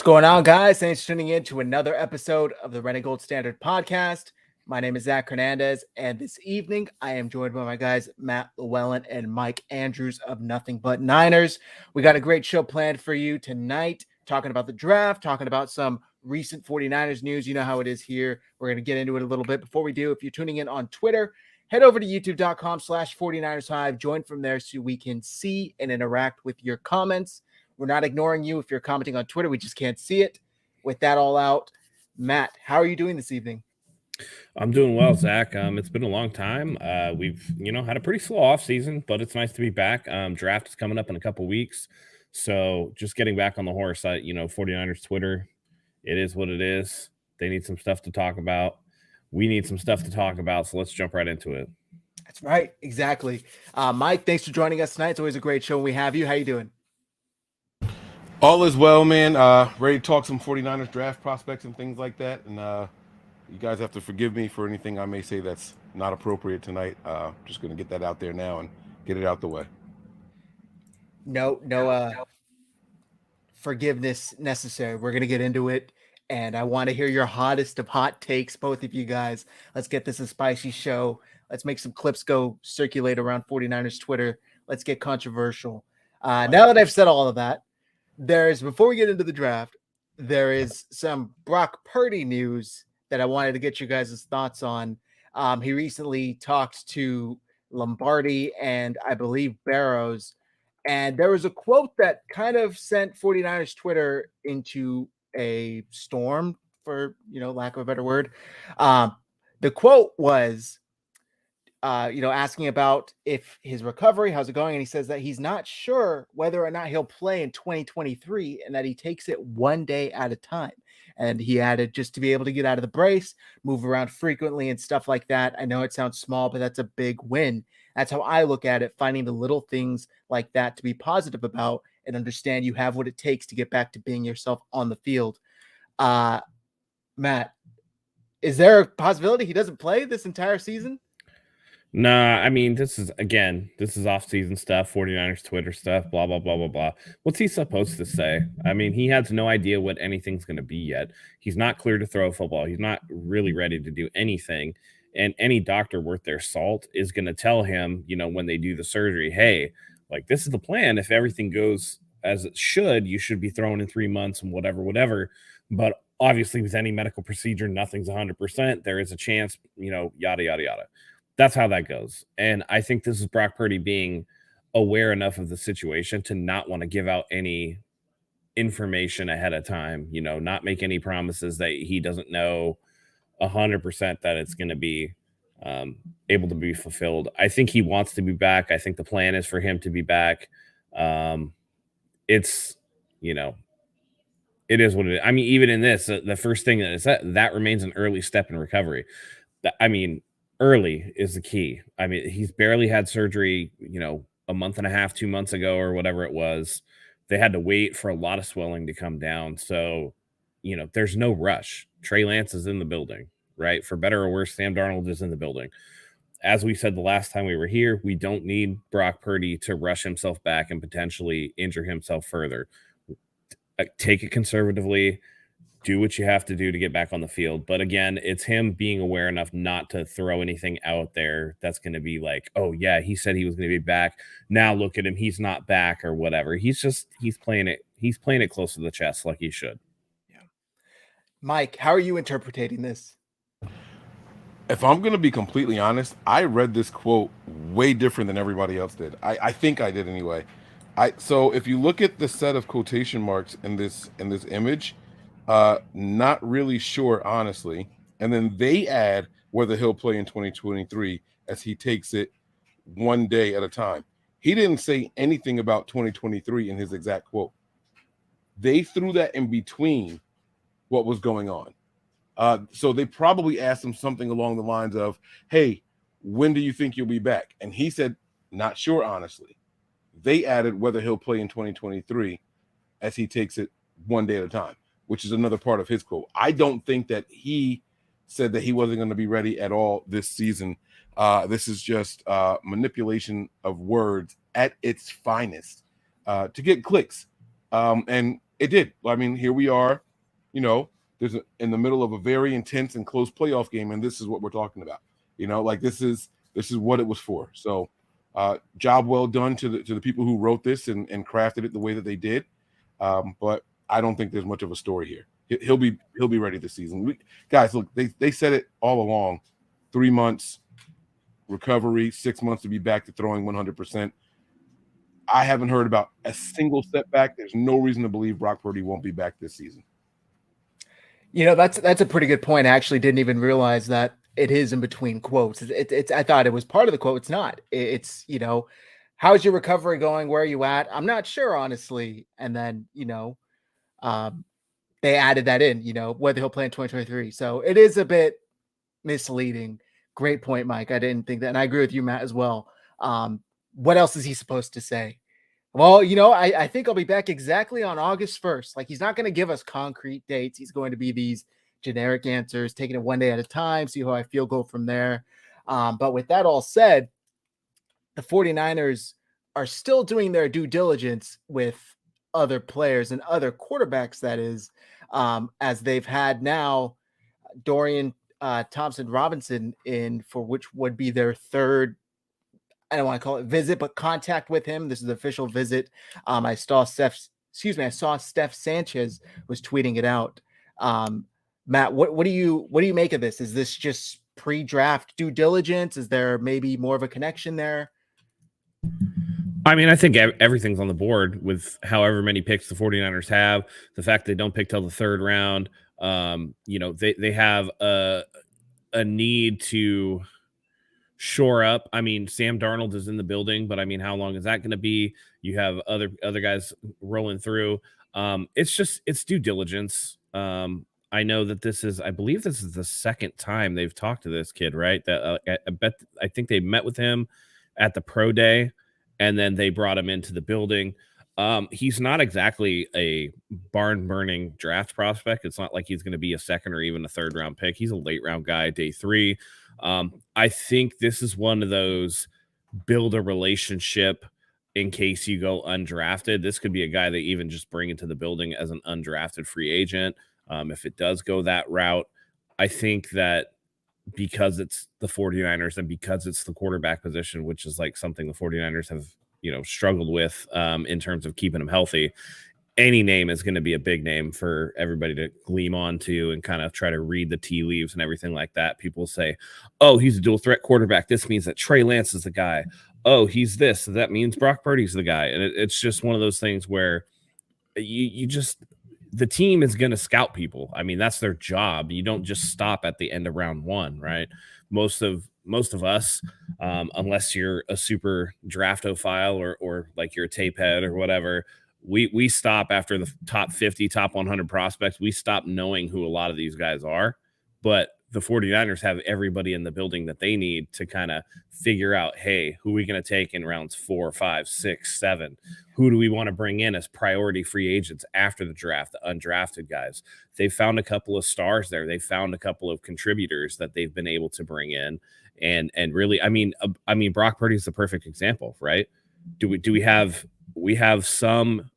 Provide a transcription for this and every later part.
What's going on, guys? Thanks for tuning in to another episode of the Red and Gold Standard Podcast. My name is Zach Hernandez, and this evening I am joined by my guys Matt Llewellyn and Mike Andrews of Nothing But Niners. We got a great show planned for you tonight, talking about the draft, talking about some recent 49ers news. You know how it is here. We're going to get into it a little bit. Before we do, if you're tuning in on Twitter, head over to youtube.com/49ers Hive. Join from there so we can see and interact with your comments. We're not ignoring you if you're commenting on Twitter. We just can't see it. With that all out, Matt, how are you doing this evening? I'm doing well, Zach. It's been a long time. We've, had a pretty slow off season, but it's nice to be back. Draft is coming up in a couple weeks. So just getting back on the horse, 49ers Twitter, it is what it is. They need some stuff to talk about. We need some stuff to talk about. So let's jump right into it. That's right. Exactly. Mike, thanks for joining us tonight. It's always a great show when we have you. How you doing? All is well, man. Ready to talk some 49ers draft prospects and things like that. And you guys have to forgive me for anything I may say that's not appropriate tonight. Just going to get that out there now and get it out the way. No forgiveness necessary. We're going to get into it. And I want to hear your hottest of hot takes, both of you guys. Let's get this a spicy show. Let's make some clips go circulate around 49ers Twitter. Let's get controversial. Now that I've said all of that, before we get into the draft, there is some Brock Purdy news that I wanted to get you guys' thoughts on. He recently talked to Lombardi and I believe Barrows, and there was a quote that kind of sent 49ers Twitter into a storm, for lack of a better word. The quote was, asking about if his recovery, how's it going? And he says that he's not sure whether or not he'll play in 2023 and that he takes it one day at a time. And he added, just to be able to get out of the brace, move around frequently and stuff like that. I know it sounds small, but that's a big win. That's how I look at it, finding the little things like that to be positive about and understand you have what it takes to get back to being yourself on the field. Matt, is there a possibility he doesn't play this entire season? Nah, I mean, this is off-season stuff, 49ers Twitter stuff, blah, blah, blah, blah, blah. What's he supposed to say? I mean, he has no idea what anything's going to be yet. He's not clear to throw a football. He's not really ready to do anything. And any doctor worth their salt is going to tell him, when they do the surgery, hey, like, this is the plan. If everything goes as it should, you should be thrown in 3 months and whatever. But obviously, with any medical procedure, nothing's 100%. There is a chance, yada, yada, yada. That's how that goes. And I think this is Brock Purdy being aware enough of the situation to not want to give out any information ahead of time, not make any promises that he doesn't know 100% that it's going to be able to be fulfilled. I think he wants to be back. I think the plan is for him to be back. It's, it is what it is. I mean, even in this, the first thing that remains an early step in recovery. Early is the key. I mean, he's barely had surgery, a month and a half, 2 months ago or whatever it was. They had to wait for a lot of swelling to come down. So there's no rush. Trey Lance is in the building, right? For better or worse, Sam Darnold is in the building. As we said the last time we were here, we don't need Brock Purdy to rush himself back and potentially injure himself further. Take it conservatively. Do what you have to do to get back on the field. But again, it's him being aware enough not to throw anything out there that's going to be like, oh yeah, he said he was going to be back. Now look at him, he's not back or whatever. He's playing it close to the chest like he should. Yeah. Mike, how are you interpreting this? If I'm going to be completely honest, I read this quote way different than everybody else did. I think I did anyway. So if you look at the set of quotation marks in this image, not really sure, honestly. And then they add whether he'll play in 2023 as he takes it one day at a time. He didn't say anything about 2023 in his exact quote. They threw that in between what was going on. So they probably asked him something along the lines of, hey, when do you think you'll be back? And he said, not sure, honestly. They added whether he'll play in 2023 as he takes it one day at a time, which is another part of his quote. I don't think that he said that he wasn't going to be ready at all this season. This is just manipulation of words at its finest to get clicks. And it did. I mean, here we are, in the middle of a very intense and close playoff game, and this is what we're talking about. This is what it was for. So job well done to the people who wrote this and crafted it the way that they did. But I don't think there's much of a story here. He'll be ready this season. Guys, look, they said it all along. 3 months recovery, 6 months to be back to throwing 100%. I haven't heard about a single setback. There's no reason to believe Brock Purdy won't be back this season. That's a pretty good point. I actually didn't even realize that it is in between quotes. It's I thought it was part of the quote. It's not. It's how's your recovery going? Where are you at? I'm not sure, honestly. And then they added that in. Whether he'll play in 2023. So it is a bit misleading. Great point, Mike. I didn't think that, and I agree with you, Matt, as well. What else is he supposed to say? Well, I think I'll be back exactly on August 1st. Like, he's not going to give us concrete dates. He's going to be these generic answers, taking it one day at a time, see how I feel, go from there. But with that all said, the 49ers are still doing their due diligence with other players and other quarterbacks, that is, as they've had now Dorian Thompson Robinson in for which would be their third, I don't want to call it visit, but contact with him. This is the official visit. I saw Steph Sanchez was tweeting it out. Matt, what do you make of this? Is this just pre-draft due diligence? Is there maybe more of a connection there? I mean, I think everything's on the board with however many picks the 49ers have. The fact they don't pick till the third round. They have a need to shore up. I mean, Sam Darnold is in the building, but I mean, how long is that going to be? You have other guys rolling through. It's due diligence. I know that I believe this is the second time they've talked to this kid, right? That I think they met with him at the pro day, and then they brought him into the building. He's not exactly a barn burning draft prospect. It's not like he's going to be a second or even a third round pick. He's a late round guy, day 3. I think this is one of those build a relationship in case you go undrafted. This could be a guy they even just bring into the building as an undrafted free agent. If it does go that route, I think that because it's the 49ers and because it's the quarterback position, which is like something the 49ers have, struggled with in terms of keeping them healthy, any name is going to be a big name for everybody to gleam onto and kind of try to read the tea leaves and everything like that. People say, oh, he's a dual threat quarterback. This means that Trey Lance is the guy. Oh, he's this. So that means Brock Purdy's the guy. And it's just one of those things where the team is going to scout people. I mean, that's their job. You don't just stop at the end of round 1, right? Most of us, unless you're a super draftophile or like you're a tape head or whatever, we stop after the top 50, top 100 prospects. We stop knowing who a lot of these guys are. But the 49ers have everybody in the building that they need to kind of figure out, hey, who are we going to take in rounds 4, 5, 6, 7? Who do we want to bring in as priority free agents after the draft, the undrafted guys? They found a couple of stars there. They found a couple of contributors that they've been able to bring in. And really, I mean, Brock Purdy is the perfect example, right? We have some,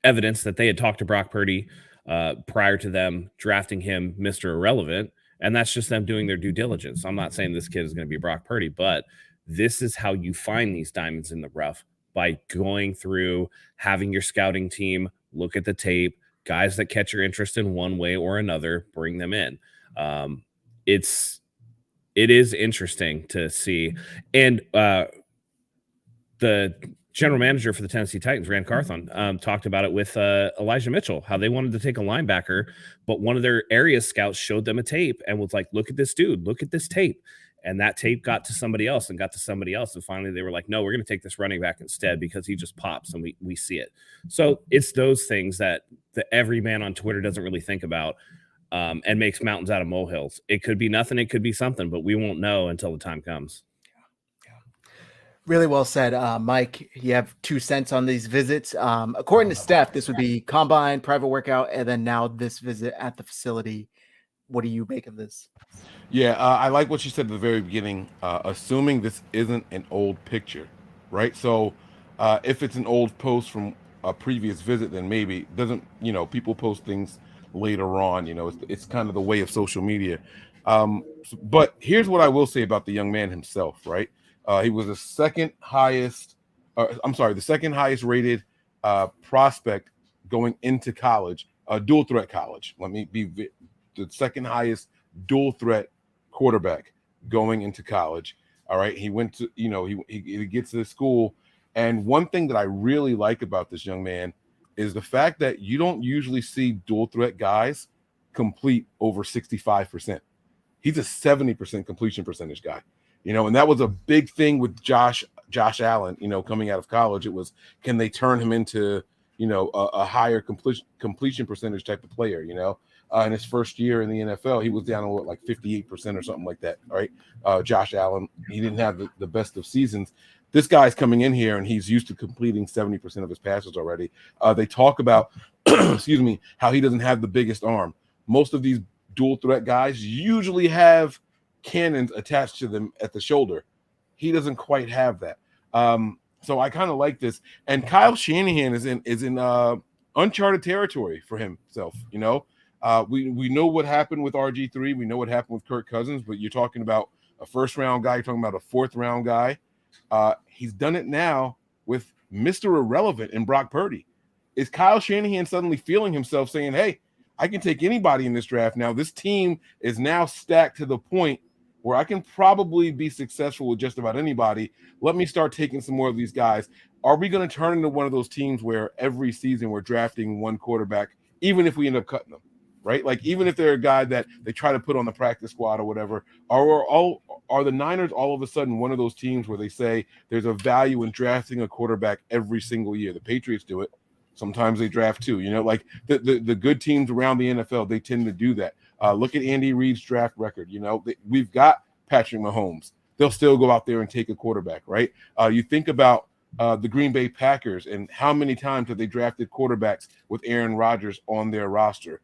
evidence that they had talked to Brock Purdy prior to them drafting him Mr. Irrelevant. And that's just them doing their due diligence. I'm not saying this kid is going to be Brock Purdy, but this is how you find these diamonds in the rough, by going through, having your scouting team look at the tape, guys that catch your interest in one way or another, bring them in. It is interesting to see. And the general manager for the Tennessee Titans, Rand Carthon, talked about it with Elijah Mitchell, how they wanted to take a linebacker, but one of their area scouts showed them a tape and was like, look at this dude, look at this tape. And that tape got to somebody else and got to somebody else. And finally they were like, no, we're going to take this running back instead because he just pops and we see it. So it's those things that the every man on Twitter doesn't really think about, and makes mountains out of molehills. It could be nothing. It could be something, but we won't know until the time comes. Really well said. Mike, you have 2 cents on these visits. According to Steph, this would be combine, private workout, and then now this visit at the facility. What do you make of this? Yeah, I like what you said at the very beginning, assuming this isn't an old picture, right? So if it's an old post from a previous visit, then maybe it doesn't, people post things later on, it's kind of the way of social media. But here's what I will say about the young man himself, right? He was the second highest rated prospect going into college, dual threat college. Let me be the second highest dual threat quarterback going into college. All right. He went to, he gets to the school. And one thing that I really like about this young man is the fact that you don't usually see dual threat guys complete over 65%. He's a 70% completion percentage guy. And that was a big thing with Josh Allen, coming out of college. It was, can they turn him into, a higher completion percentage type of player, in his first year in the NFL, he was down to like 58% or something like that. All right. Josh Allen, he didn't have the best of seasons. This guy's coming in here and he's used to completing 70% of his passes already. They talk about, excuse me, how he doesn't have the biggest arm. Most of these dual threat guys usually have cannons attached to them at the shoulder. He doesn't quite have that. So I kind of like this. And Kyle Shanahan is in uncharted territory for himself. We know what happened with RG3. We know what happened with Kirk Cousins, but you're talking about a first round guy. You're talking about a fourth round guy. He's done it now with Mr. Irrelevant and Brock Purdy. Is Kyle Shanahan suddenly feeling himself saying, hey, I can take anybody in this draft now. This team is now stacked to the point where I can probably be successful with just about anybody. Let me start taking some more of these guys. Are we going to turn into one of those teams where every season we're drafting one quarterback, even if we end up cutting them, right? Like, even if they're a guy that they try to put on the practice squad or whatever, are the Niners all of a sudden one of those teams where they say there's a value in drafting a quarterback every single year? The Patriots do it. Sometimes they draft 2, like the good teams around the NFL, they tend to do that. Look at Andy Reid's draft record. We've got Patrick Mahomes. They'll still go out there and take a quarterback, right? You think about the Green Bay Packers and how many times have they drafted quarterbacks with Aaron Rodgers on their roster.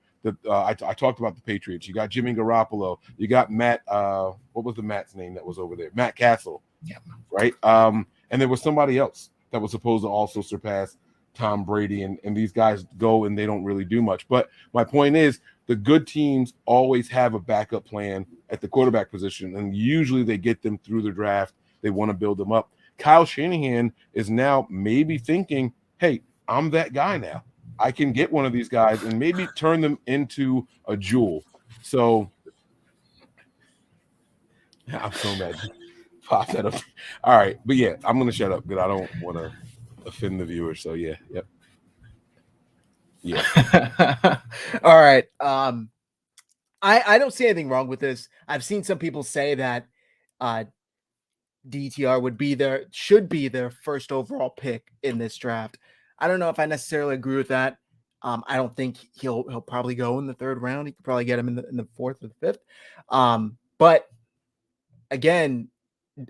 I talked about the Patriots. You got Jimmy Garoppolo. You got Matt. What was the Matt's name that was over there? Matt Castle. Yeah. Right. And there was somebody else that was supposed to also surpass Tom Brady, and these guys go and they don't really do much. But my point is, the good teams always have a backup plan at the quarterback position, and usually they get them through the draft. They want to build them up. Kyle Shanahan is now maybe thinking, hey, I'm that guy now. I can get one of these guys and maybe turn them into a jewel. So I'm so mad. Pop that up. All right. But yeah, I'm going to shut up because I don't want to offend the viewers. So yeah. Yep. Yeah. All right. I don't see anything wrong with this. I've seen some people say that DTR should be their first overall pick in this draft. I don't know if I necessarily agree with that. I don't think he'll probably go in the third round. He could probably get him in the fourth or the fifth. But again,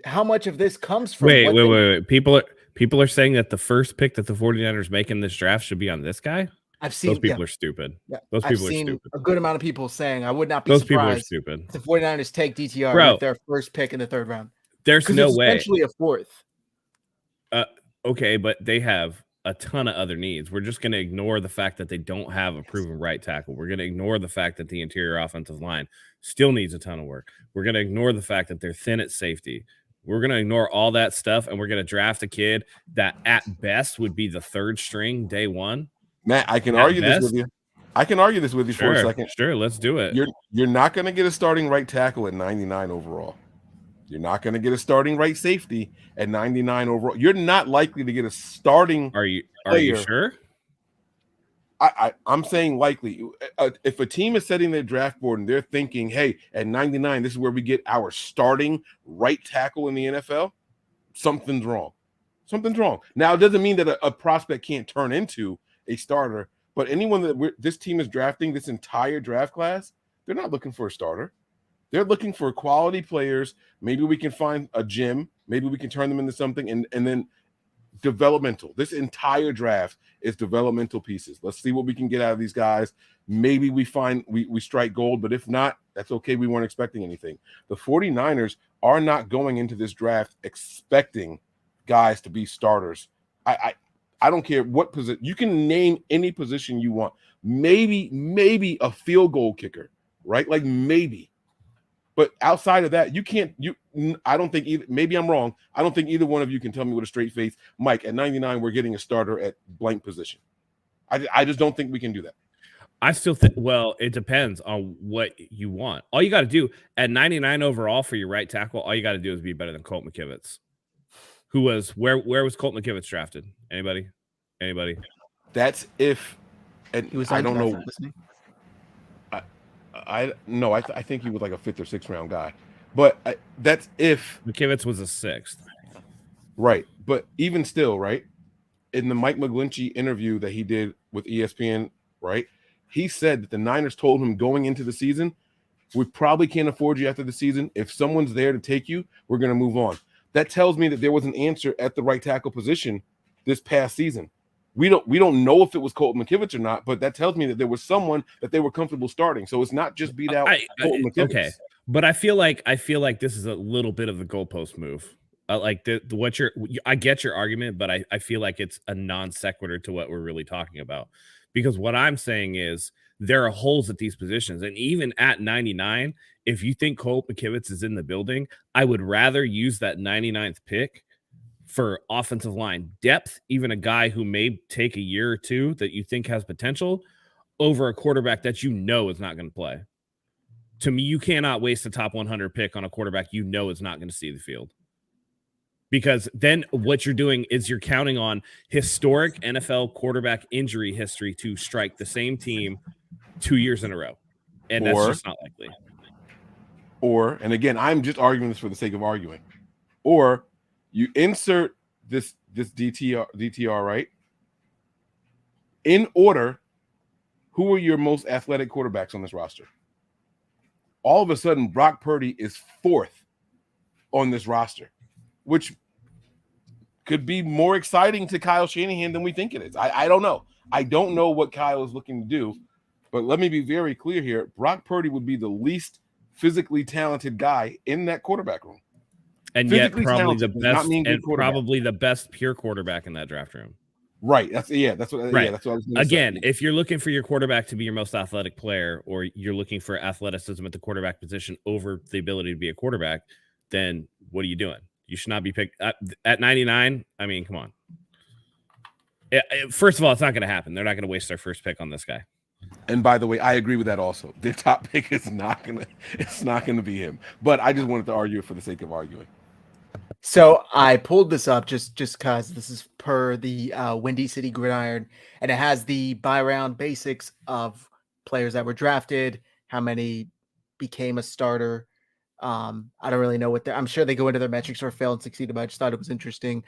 how much of this comes from wait. People are saying that the first pick that the 49ers make in this draft should be on this guy. I've seen those people are stupid. Yeah, those people are stupid. A good amount of people saying I would not be those surprised people are stupid. if the 49ers take DTR Bro, with their first pick in the third round. There's no way. Essentially a fourth. Okay, but they have a ton of other needs. We're just going to ignore the fact that they don't have a proven right tackle. We're going to ignore the fact that the interior offensive line still needs a ton of work. We're going to ignore the fact that they're thin at safety. We're going to ignore all that stuff, and we're going to draft a kid that at best would be the third string day one. Matt, I can argue this with you. I can argue this with you for a second. Sure, let's do it. You're not going to get a starting right tackle at 99 overall. You're not going to get a starting right safety at 99 overall. You're not likely to get a starting. Are you sure? I'm saying likely. If a team is setting their draft board and they're thinking, hey, at 99, this is where we get our starting right tackle in the NFL, something's wrong. Something's wrong. Now, it doesn't mean that a prospect can't turn into a starter, but anyone that this team is drafting, this entire draft class, they're not looking for a starter. They're looking for quality players. Maybe we can find a gem. Maybe we can turn them into something, and then developmental. This entire draft is developmental pieces. Let's see what we can get out of these guys. Maybe we find we strike gold, but if not, that's okay. We weren't expecting anything. The 49ers are not going into this draft expecting guys to be starters. I don't care what position. You can name any position you want. Maybe a field goal kicker, right? Like maybe. But outside of that, you can't. I don't think either. Maybe I'm wrong. I don't think either one of you can tell me with a straight face, Mike. At 99, we're getting a starter at blank position. I just don't think we can do that. I still think. Well, it depends on what you want. All you got to do at 99 overall for your right tackle, all you got to do is be better than Colt McKivitz, who was where was Colt McKivitz drafted? Anybody? That's if. And he was I don't know. I think he was like a 5th or 6th round guy, but that's if McKivitz was a 6th, right? But even still, right? In the Mike McGlinchey interview that he did with ESPN, right? He said that the Niners told him going into the season, we probably can't afford you after the season. If someone's there to take you, we're going to move on. That tells me that there was an answer at the right tackle position this past season. We don't know if it was Colton McKivitz or not, but that tells me that there was someone that they were comfortable starting. So it's not just beat out Colton McKivitz. Okay, but I feel like this is a little bit of the goalpost move. I get your argument, but I feel like it's a non sequitur to what we're really talking about, because what I'm saying is there are holes at these positions, and even at 99, if you think Colt McKivitz is in the building, I would rather use that 99th pick for offensive line depth, even a guy who may take a year or two that you think has potential, over a quarterback that you know is not going to play. To me, you cannot waste a top 100 pick on a quarterback you know is not going to see the field. Because then what you're doing is you're counting on historic NFL quarterback injury history to strike the same team 2 years in a row. And that's just not likely. And again, I'm just arguing this for the sake of arguing. Or you insert this DTR, right? In order, who are your most athletic quarterbacks on this roster? All of a sudden, Brock Purdy is 4th on this roster, which could be more exciting to Kyle Shanahan than we think it is. I don't know. I don't know what Kyle is looking to do, but let me be very clear here. Brock Purdy would be the least physically talented guy in that quarterback room. And yet probably the best pure quarterback in that draft room. Right. That's what I was going to Again, if you're looking for your quarterback to be your most athletic player, or you're looking for athleticism at the quarterback position over the ability to be a quarterback, then what are you doing? You should not be picked at 99. I mean, come on. First of all, it's not going to happen. They're not going to waste their first pick on this guy. And by the way, I agree with that also. Their top pick is not going to be him. But I just wanted to argue for the sake of arguing. So I pulled this up just because this is per the Windy City Gridiron, and it has the by-round basics of players that were drafted, how many became a starter. I don't really know what I'm sure they go into their metrics or failed and succeeded, but I just thought it was interesting.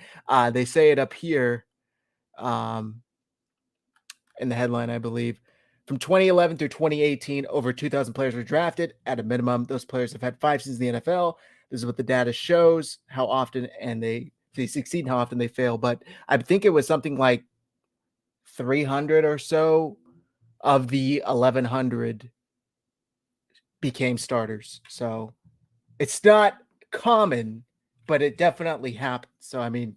They say it up here. in the headline, I believe. From 2011 through 2018, over 2,000 players were drafted. At a minimum, those players have had 5 seasons in the NFL. This is what the data shows, how often and they succeed and how often they fail. But I think it was something like 300 or so of the 1,100 became starters. So it's not common, but it definitely happened. So, I mean,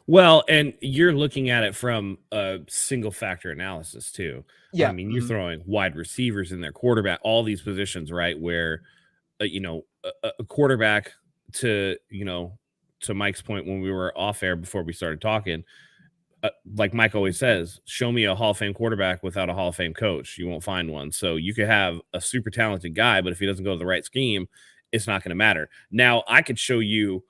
well, and you're looking at it from a single factor analysis too. yeah. I mean, you're throwing wide receivers in there, quarterback, all these positions, right? Where, a quarterback to, to Mike's point when we were off air before we started talking, like Mike always says, show me a Hall of Fame quarterback without a Hall of Fame coach. You won't find one. So you could have a super talented guy, but if he doesn't go to the right scheme, it's not going to matter. Now, I could show you,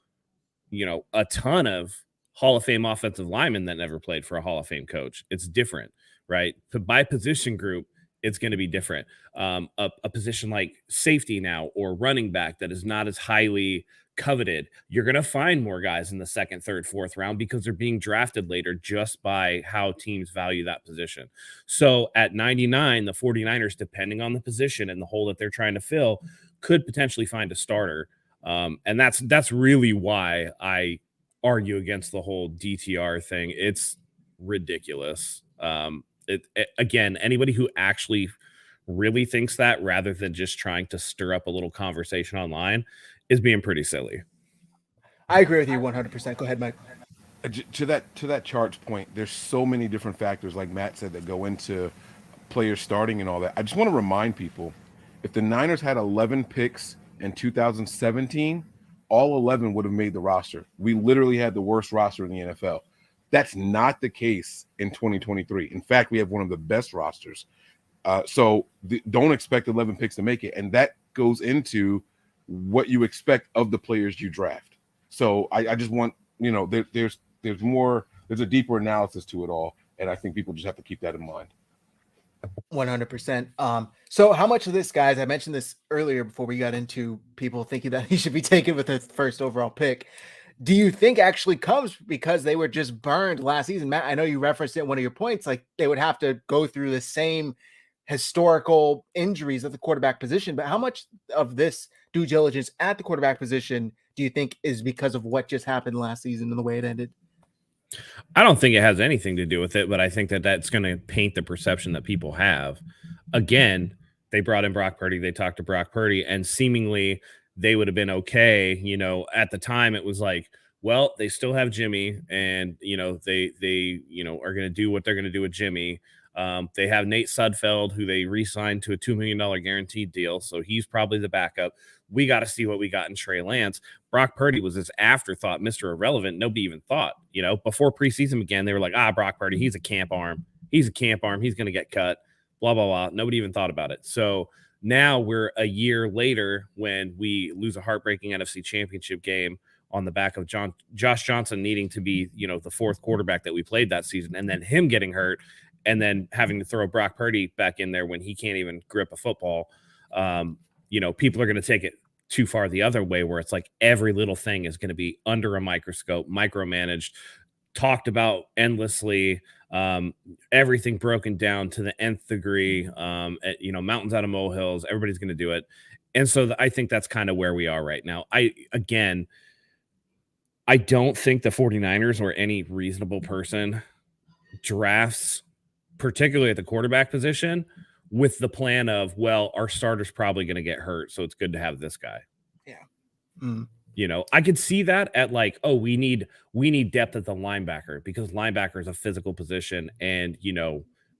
a ton of Hall of Fame offensive linemen that never played for a Hall of Fame coach. It's different, right? By position group, it's going to be different. A position like safety now or running back that is not as highly coveted, you're going to find more guys in the second, third, fourth round because they're being drafted later just by how teams value that position. So at 99, the 49ers, depending on the position and the hole that they're trying to fill, could potentially find a starter. And that's really why I argue against the whole DTR thing. It's ridiculous. Again, anybody who actually really thinks that rather than just trying to stir up a little conversation online is being pretty silly. I agree with you 100%. Go ahead, Mike. To that charts point, there's so many different factors, like Matt said, that go into players starting and all that. I just want to remind people, if the Niners had 11 picks in 2017, all 11 would have made the roster. We literally had the worst roster in the NFL. That's not the case in 2023. In fact, we have one of the best rosters. So don't expect 11 picks to make it. And that goes into what you expect of the players you draft. So I just want, there's a deeper analysis to it all. And I think people just have to keep that in mind. 100%. So how much of this, guys, I mentioned this earlier before we got into people thinking that he should be taken with the first overall pick, do you think actually comes because they were just burned last season? Matt, I know you referenced it in one of your points, like they would have to go through the same historical injuries at the quarterback position, but how much of this due diligence at the quarterback position do you think is because of what just happened last season and the way it ended? I don't think it has anything to do with it, but I think that that's going to paint the perception that people have. Again, they brought in Brock Purdy. They talked to Brock Purdy, and seemingly they would have been okay. At the time it was like, well, they still have Jimmy, and they are going to do what they're going to do with Jimmy. They have Nate Sudfeld, who they re-signed to a $2 million guaranteed deal, so he's probably the backup. We got to see what we got in Trey Lance. Brock Purdy was this afterthought, Mr. Irrelevant. Nobody even thought, before preseason began, they were like, Brock Purdy, he's a camp arm. He's going to get cut, blah, blah, blah. Nobody even thought about it. So now we're a year later when we lose a heartbreaking NFC Championship game on the back of Josh Johnson needing to be, the fourth quarterback that we played that season, and then him getting hurt, and then having to throw Brock Purdy back in there when he can't even grip a football. People are going to take it too far the other way, where it's like every little thing is going to be under a microscope, micromanaged, talked about endlessly, everything broken down to the nth degree, mountains out of molehills. Everybody's going to do it. And so I think that's kind of where we are right now. I don't think the 49ers or any reasonable person drafts, particularly at the quarterback position, with the plan of, well, our starter's probably going to get hurt, so it's good to have this guy. Yeah. I could see that at like, we need depth at the linebacker, because linebacker is a physical position, and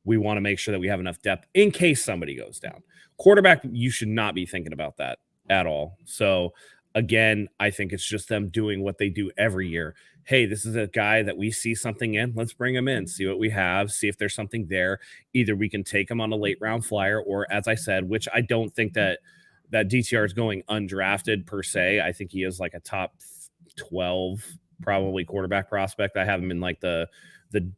we want to make sure that we have enough depth in case somebody goes down. Quarterback, you should not be thinking about that at all. So again, I think it's just them doing what they do every year. Hey, this is a guy that we see something in. Let's bring him in, see what we have, see if there's something there. Either we can take him on a late round flyer, or, as I said, which I don't think that DTR is going undrafted per se. I think he is like a top 12 probably quarterback prospect. I have him in like the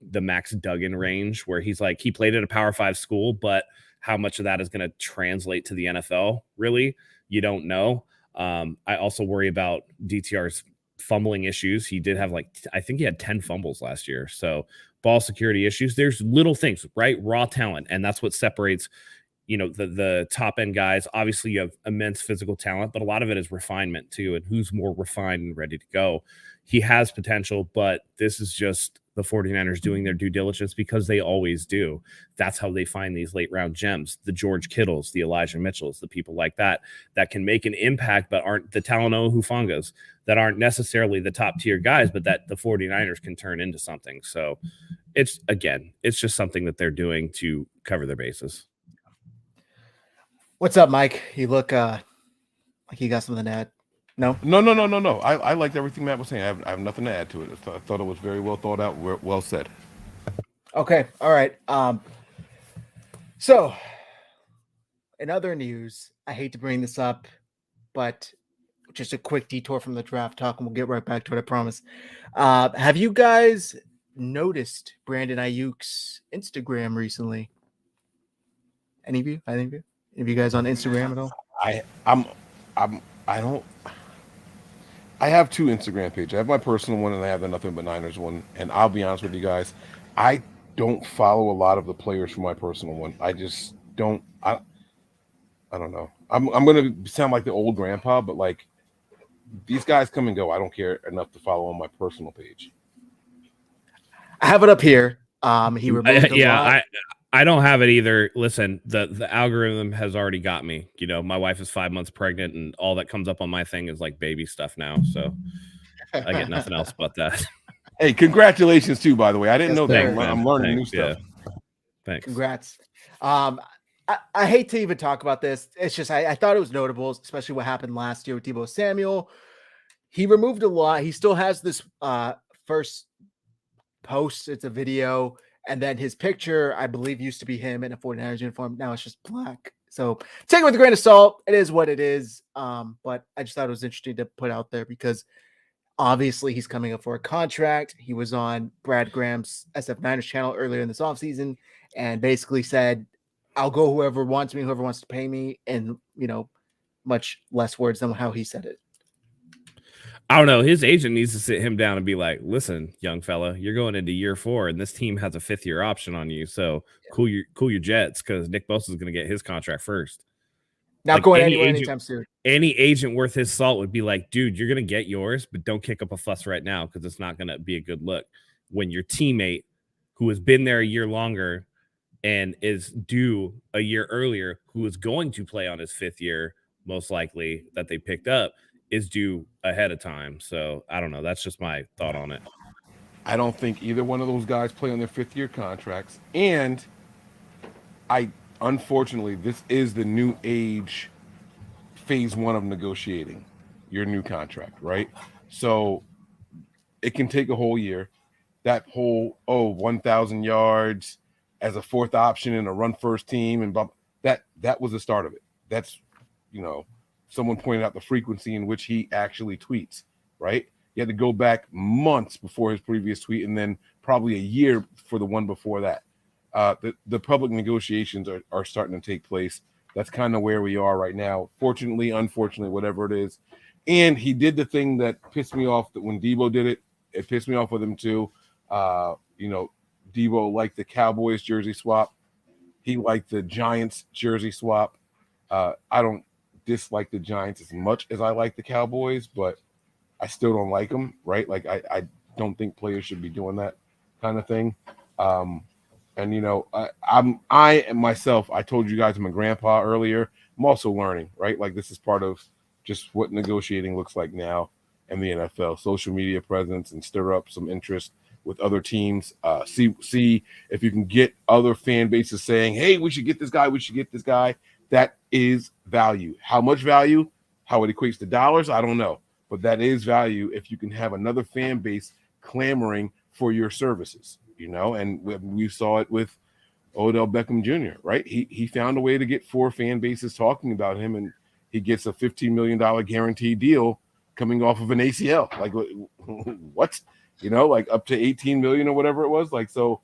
Max Duggan range, where he's like, he played at a Power 5 school, but how much of that is going to translate to the NFL, really? You don't know. I also worry about DTR's fumbling issues. He did have I think he had 10 fumbles last year. So ball security issues. There's little things, right? Raw talent, and that's what separates the top end guys. Obviously you have immense physical talent, but a lot of it is refinement too, and who's more refined and ready to go. He has potential, but this is just the 49ers doing their due diligence, because they always do. That's how they find these late round gems, the George Kittles, the Elijah Mitchells, the people like that can make an impact but aren't the Talanoa Hufangas, that aren't necessarily the top tier guys, but that the 49ers can turn into something. So it's just something that they're doing to cover their bases. What's up, Mike? You look like you got something to add. No. I liked everything Matt was saying. I have nothing to add to it. I thought it was very well thought out, well said. Okay. All right. So in other news, I hate to bring this up, but just a quick detour from the draft talk, and we'll get right back to it, I promise. Have you guys noticed Brandon Ayuk's Instagram recently? Any of you? Any of you guys on Instagram at all? I have two Instagram pages. I have my personal one and I have the Nothing But Niners one. And I'll be honest with you guys, I don't follow a lot of the players from my personal one. I just don't. I don't know. I'm gonna sound like the old grandpa, but like, these guys come and go. I don't care enough to follow on my personal page. I have it up here. He removed a lot. I don't have it either. Listen, the algorithm has already got me. My wife is 5 months pregnant, and all that comes up on my thing is like baby stuff now. So I get nothing else but that. Hey, congratulations too, by the way. I didn't know Thanks, that. I'm learning new stuff. Yeah. Thanks. Congrats. I hate to even talk about this. It's just I thought it was notable, especially what happened last year with Deebo Samuel. He removed a lot. He still has this first post. It's a video. And then his picture, I believe, used to be him in a 49ers uniform. Now it's just black. So take it with a grain of salt. It is what it is. But I just thought it was interesting to put out there, because obviously he's coming up for a contract. He was on Brad Graham's SF Niners channel earlier in this offseason and basically said, I'll go whoever wants me, whoever wants to pay me, and much less words than how he said it. I don't know. His agent needs to sit him down and be like, listen, young fella, you're going into year 4 and this team has a 5th-year option on you. So cool your jets, because Nick Bosa is going to get his contract first. Not going anywhere anytime soon. Any agent worth his salt would be like, dude, you're going to get yours, but don't kick up a fuss right now, because it's not going to be a good look when your teammate, who has been there a year longer and is due a year earlier, who is going to play on his 5th year, most likely, that they picked up, is due ahead of time. So I don't know. That's just my thought on it. I don't think either one of those guys play on their 5th-year contracts. And unfortunately, this is the new age, phase 1 of negotiating your new contract, right? So it can take a whole year. That whole 1,000 yards as a 4th option in a run first team, and that was the start of it. That's someone pointed out the frequency in which he actually tweets, right? You had to go back months before his previous tweet, and then probably a year for the one before that. The public negotiations are starting to take place. That's kind of where we are right now. Fortunately, unfortunately, whatever it is. And he did the thing that pissed me off, that when Deebo did it, it pissed me off with him too. Deebo liked the Cowboys jersey swap. He liked the Giants jersey swap. I don't dislike the Giants as much as I like the Cowboys, but I still don't like them, right? Like I don't think players should be doing that kind of thing. I myself, I told you guys I'm a grandpa earlier. I'm also learning, right? Like, this is part of just what negotiating looks like now in the NFL. Social media presence, and stir up some interest with other teams. See if you can get other fan bases saying, hey, we should get this guy, we should get this guy. That is value. How much value? How it equates to dollars? I don't know. But that is value if you can have another fan base clamoring for your services, and we saw it with Odell Beckham Jr., right? He found a way to get 4 fan bases talking about him, and he gets a $15 million guaranteed deal coming off of an ACL. Like, what? Like up to 18 million or whatever it was. Like, so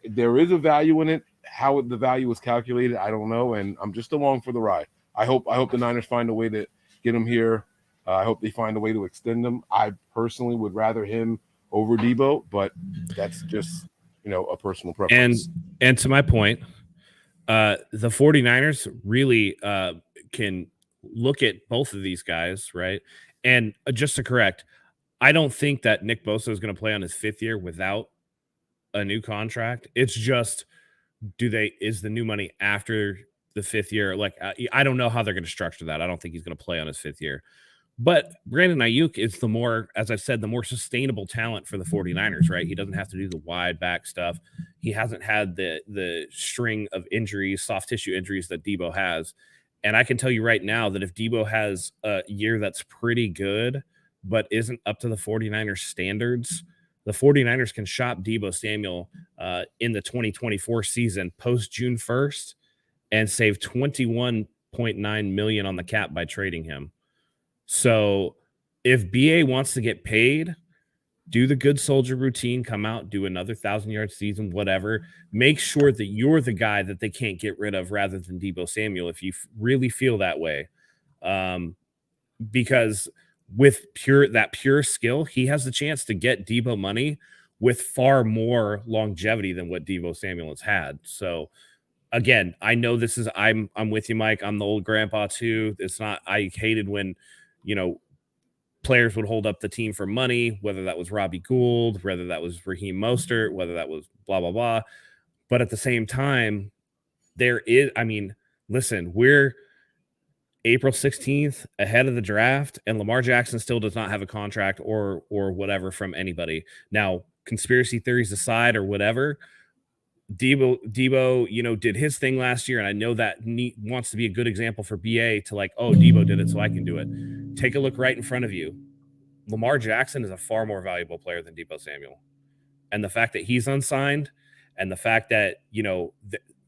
there is a value in it. How the value was calculated, I don't know, and I'm just along for the ride. I hope the Niners find a way to get him here. I hope they find a way to extend him. I personally would rather him over Deebo, but that's just a personal And preference. and to my point, the 49ers really can look at both of these guys, right? And just to correct, I don't think that Nick Bosa is going to play on his 5th year without a new contract. It's just, is the new money after the 5th year? Like, I don't know how they're going to structure that. I don't think he's going to play on his 5th year. But Brandon Ayuk is the more, as I've said, the more sustainable talent for the 49ers, right? He doesn't have to do the wide back stuff. He hasn't had the string of injuries, soft tissue injuries that Debo has. And I can tell you right now that if Debo has a year that's pretty good, but isn't up to the 49ers standards, the 49ers can shop Debo Samuel in the 2024 season post June 1st and save $21.9 million on the cap by trading him. So if BA wants to get paid, do the good soldier routine, come out, do another 1,000-yard season, whatever. Make sure that you're the guy that they can't get rid of rather than Debo Samuel if you really feel that way. Because with pure skill, he has the chance to get Debo money with far more longevity than what Debo Samuel has had. So again, I know this is I'm with you, Mike. I'm the old grandpa too. It's not, I hated when, players would hold up the team for money, whether that was Robbie Gould, whether that was Raheem Mostert, whether that was blah, blah, blah. But at the same time, listen, we're April 16th ahead of the draft, and Lamar Jackson still does not have a contract or whatever from anybody. Now, conspiracy theories aside or whatever, Debo, did his thing last year, and I know that wants to be a good example for BA to like, oh, Debo did it, so I can do it. Take a look right in front of you. Lamar Jackson is a far more valuable player than Debo Samuel. And the fact that he's unsigned and the fact that,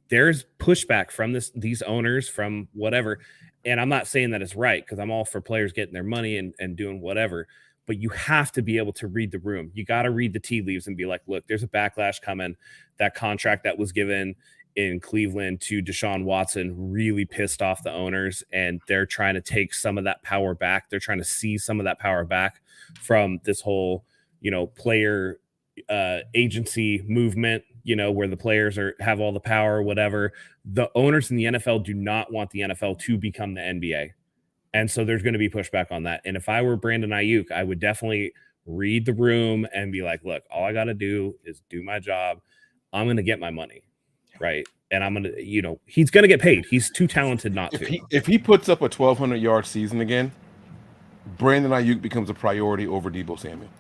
there's pushback from these owners from whatever. And I'm not saying that it's right because I'm all for players getting their money and doing whatever. But you have to be able to read the room. You got to read the tea leaves and be like, look, there's a backlash coming. That contract that was given in Cleveland to Deshaun Watson really pissed off the owners, and they're trying to take some of that power back. They're trying to seize some of that power back from this whole, player agency movement, where the players have all the power or whatever. The owners in the NFL do not want the NFL to become the NBA. And so there's going to be pushback on that. And if I were Brandon Ayuk, I would definitely read the room and be like, look, all I got to do is do my job. I'm going to get my money. Right. And I'm going to, he's going to get paid. He's too talented not to. If he puts up a 1,200-yard season again, Brandon Ayuk becomes a priority over Debo Samuel.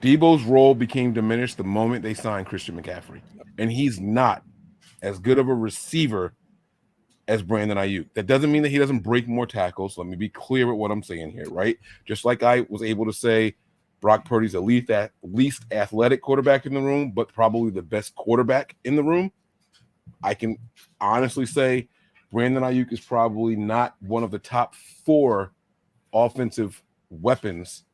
Debo's role became diminished the moment they signed Christian McCaffrey. And he's not as good of a receiver as Brandon Ayuk. That doesn't mean that he doesn't break more tackles. Let me be clear with what I'm saying here, right? Just like I was able to say Brock Purdy's the least athletic quarterback in the room, but probably the best quarterback in the room. I can honestly say Brandon Ayuk is probably not one of the top 4 offensive weapons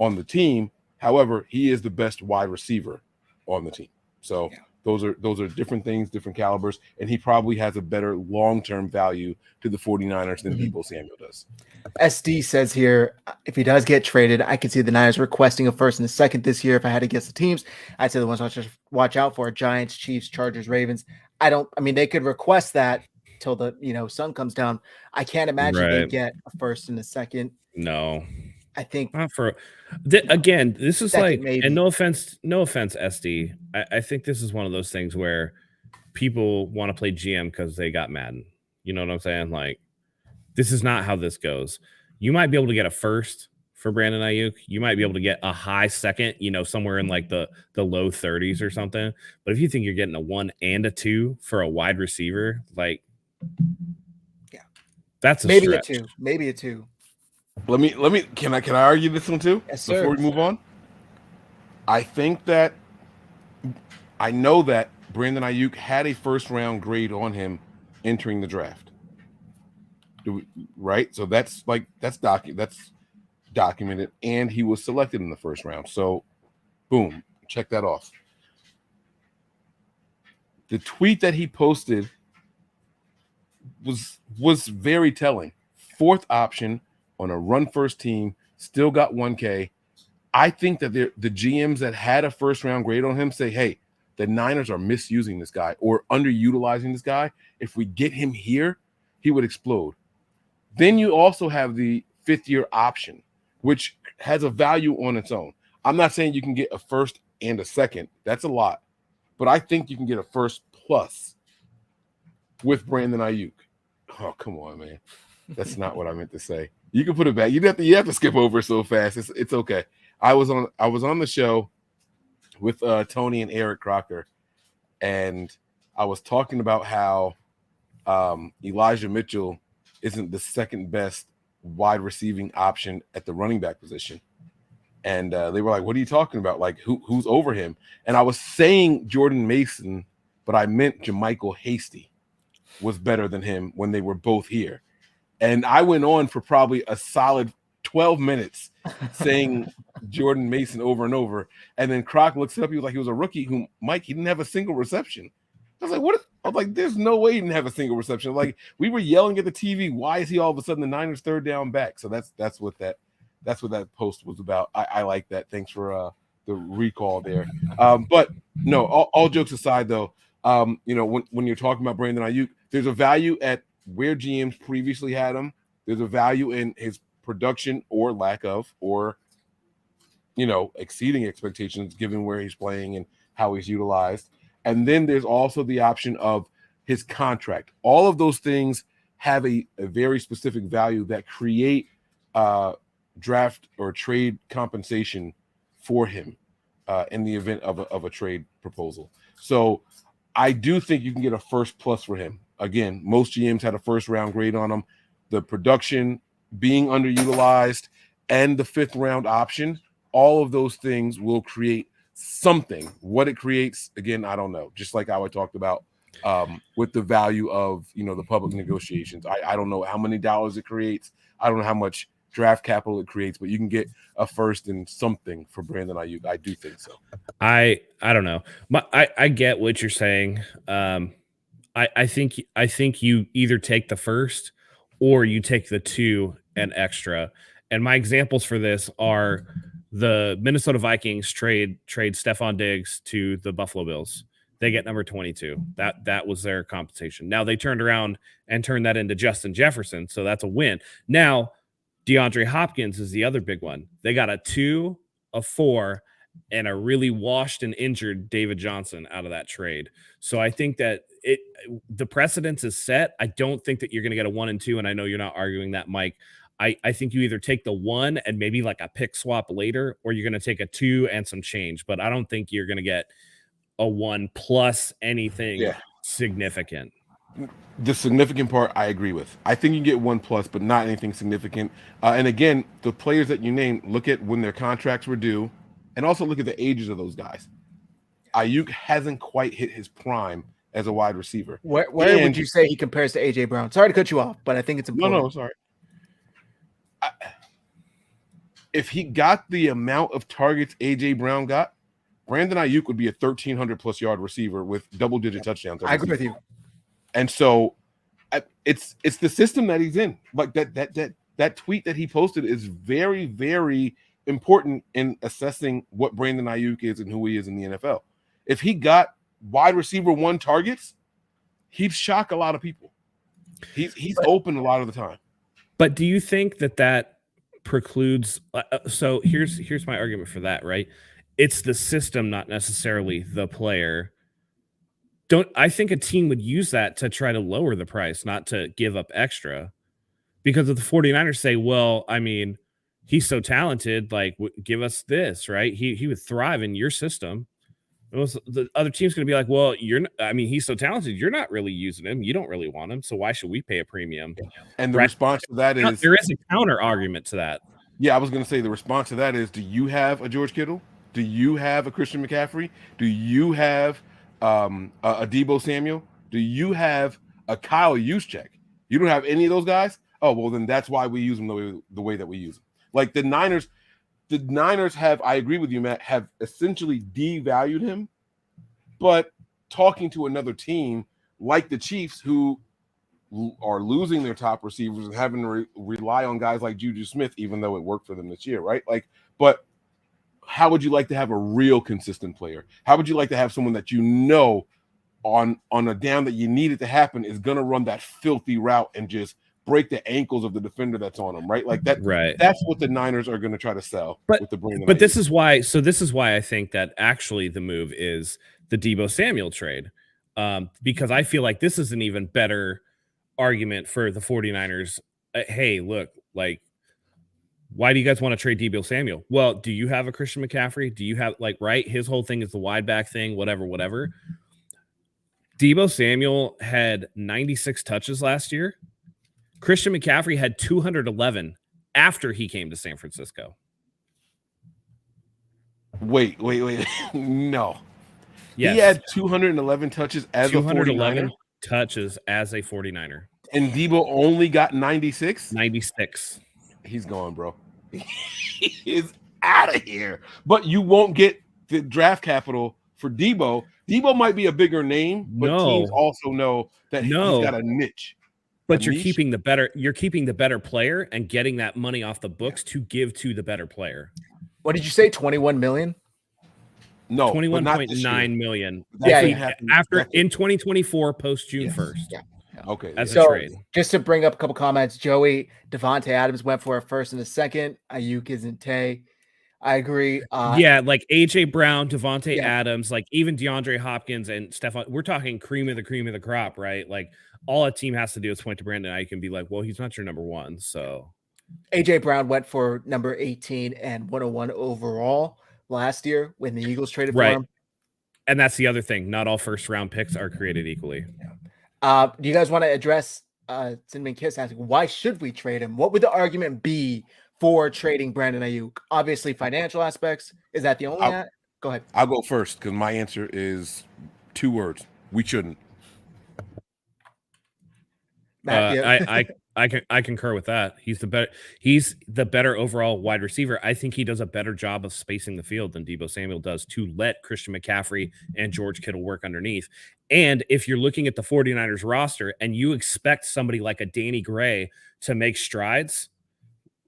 on the team. However, he is the best wide receiver on the team. So those are different things, different calibers, and he probably has a better long-term value to the 49ers than Debo Samuel does. SD says here, if he does get traded, I could see the Niners requesting a first and a second this year. If I had to guess the teams, I'd say the ones to watch out for are Giants, Chiefs, Chargers, Ravens. They could request that till the sun comes down. I can't imagine they get a first and a second. No. I think not for again, this is like, maybe. And no offense, SD. I think this is one of those things where people want to play GM because they got Madden. You know what I'm saying? Like, this is not how this goes. You might be able to get a first for Brandon Ayuk. You might be able to get a high second, somewhere in like the low 30s or something. But if you think you're getting a 1 and a 2 for a wide receiver, like, that's maybe stretch. a 2, maybe a 2. Let me can I argue this one too? Yes, sir. Before we move on? I know that Brandon Ayuk had a first round grade on him entering the draft. Right? So that's documented, and he was selected in the first round. So boom, check that off. The tweet that he posted was very telling. 4th option on a run-first team, still got 1K. I think that the GMs that had a first-round grade on him say, hey, the Niners are misusing this guy or underutilizing this guy. If we get him here, he would explode. Then you also have the 5th-year option, which has a value on its own. I'm not saying you can get a first and a second. That's a lot. But I think you can get a first plus with Brandon Ayuk. Oh, come on, man. That's not what I meant to say. You can put it back. You have to skip over so fast. It's okay. I was on the show with Tony and Eric Crocker, and I was talking about how Elijah Mitchell isn't the second best wide receiving option at the running back position. And they were like, what are you talking about? Like, who's over him? And I was saying Jordan Mason, but I meant Jermichael Hasty was better than him when they were both here. And I went on for probably a solid 12 minutes saying Jordan Mason over and over. And then Croc looks it up. He was like, he was a rookie he didn't have a single reception. I was like, what? I was like, there's no way he didn't have a single reception. Like, we were yelling at the TV. Why is he all of a sudden the Niners' third down back? So that's what that post was about. I like that. Thanks for the recall there. But no, all jokes aside, though, when you're talking about Brandon Ayuk, there's a value at where GMs previously had him. There's a value in his production or lack of, or exceeding expectations given where he's playing and how he's utilized. And then there's also the option of his contract. All of those things have a very specific value that create draft or trade compensation for him in the event of a trade proposal. So I do think you can get a first plus for him. Again, most GMs had a first round grade on him. The production being underutilized and the 5th round option, all of those things will create something. What it creates, again, I don't know. Just like how I talked about with the value of the public negotiations. I don't know how many dollars it creates. I don't know how much draft capital it creates, but you can get a first and something for Brandon Ayuk. I do think so. I don't know. I get what you're saying. I think you either take the first or you take the 2 and extra. And my examples for this are the Minnesota Vikings trade Stephon Diggs to the Buffalo Bills. They get number 22. That was their compensation. Now they turned around and turned that into Justin Jefferson, so that's a win. Now DeAndre Hopkins is the other big one. They got a 2, a 4, and a really washed and injured David Johnson out of that trade. So I think that the precedence is set. I don't think that you're going to get a 1 and 2, and I know you're not arguing that, Mike. I think you either take the 1 and maybe like a pick swap later, or you're going to take a 2 and some change. But I don't think you're going to get a 1 plus anything significant. The significant part I agree with. I think you can get 1 plus, but not anything significant. And again, the players that you named, look at when their contracts were due, and also look at the ages of those guys. Ayuk hasn't quite hit his prime as a wide receiver. Where would you say he compares to AJ Brown? Sorry to cut you off, but I think it's important. No, sorry. If he got the amount of targets AJ Brown got, Brandon Ayuk would be a 1,300 plus yard receiver with double-digit touchdowns. I agree with you. And so it's the system that he's in. Like that tweet that he posted is very, very important in assessing what Brandon Ayuk is and who he is in the NFL. If he got wide receiver 1 targets, he'd shock a lot of people. He's open a lot of the time. But do you think that precludes? So here's my argument for that. Right, it's the system, not necessarily the player. I think a team would use that to try to lower the price, not to give up extra. Because if the 49ers say, well, I mean, he's so talented, like, give us this, right? He would thrive in your system. The other team's going to be like, well, he's so talented. You're not really using him. You don't really want him. So why should we pay a premium? And the response to that is, there is a counter argument to that. Yeah, I was going to say the response to that is, do you have a George Kittle? Do you have a Christian McCaffrey? Do you have a Deebo Samuel? Do you have a Kyle Juszczyk? You don't have any of those guys? Oh, well, then that's why we use them the way that we use them. Like the Niners have, I agree with you, Matt, have essentially devalued him. But talking to another team like the Chiefs, who are losing their top receivers and having to rely on guys like Juju Smith, even though it worked for them this year, right? Like, but how would you like to have a real consistent player? How would you like to have someone that you know on a down that you need it to happen is going to run that filthy route and just break the ankles of the defender that's on him, right? Like that. Right. That's what the Niners are going to try to sell with the Brandon. But this is why. So this is why I think that actually the move is the Deebo Samuel trade, because I feel like this is an even better argument for the 49ers. Hey, look, like, why do you guys want to trade Deebo Samuel? Well, do you have a Christian McCaffrey? Do you have, like, right? His whole thing is the wide back thing, whatever. Deebo Samuel had 96 touches last year. Christian McCaffrey had 211 after he came to San Francisco. Wait. No. Yes. He had 211 touches as a 211 49er? touches as a 49er. And Deebo only got 96? 96. He's gone, bro. He is out of here. But you won't get the draft capital for Deebo. Deebo might be a bigger name, but teams also know that he's got a niche. But you're keeping the better player and getting that money off the books to give to the better player. What did you say? 21 million? No, 21.9 million. Yeah. After in 2024, post June 1st. Yeah. Okay. As a trade. Just to bring up a couple comments, Joey, Devontae Adams went for a first and a second. Ayuk isn't Tay. I agree. Like AJ Brown, Devontae Adams, like even DeAndre Hopkins and Stephon. We're talking cream of the crop, right? Like all a team has to do is point to Brandon Ayuk and be like, well, he's not your number one. So AJ Brown went for number 18 and 101 overall last year when the Eagles traded for him. And that's the other thing. Not all first round picks are created equally. Do you guys want to address Cinnamon Kiss asking why should we trade him? What would the argument be for trading Brandon Ayuk? Obviously, financial aspects. Is that the only? Go ahead. I'll go first because my answer is 2 words. We shouldn't. I concur with that. He's the better overall wide receiver. I think he does a better job of spacing the field than Deebo Samuel does to let Christian McCaffrey and George Kittle work underneath. And if you're looking at the 49ers roster and you expect somebody like a Danny Gray to make strides,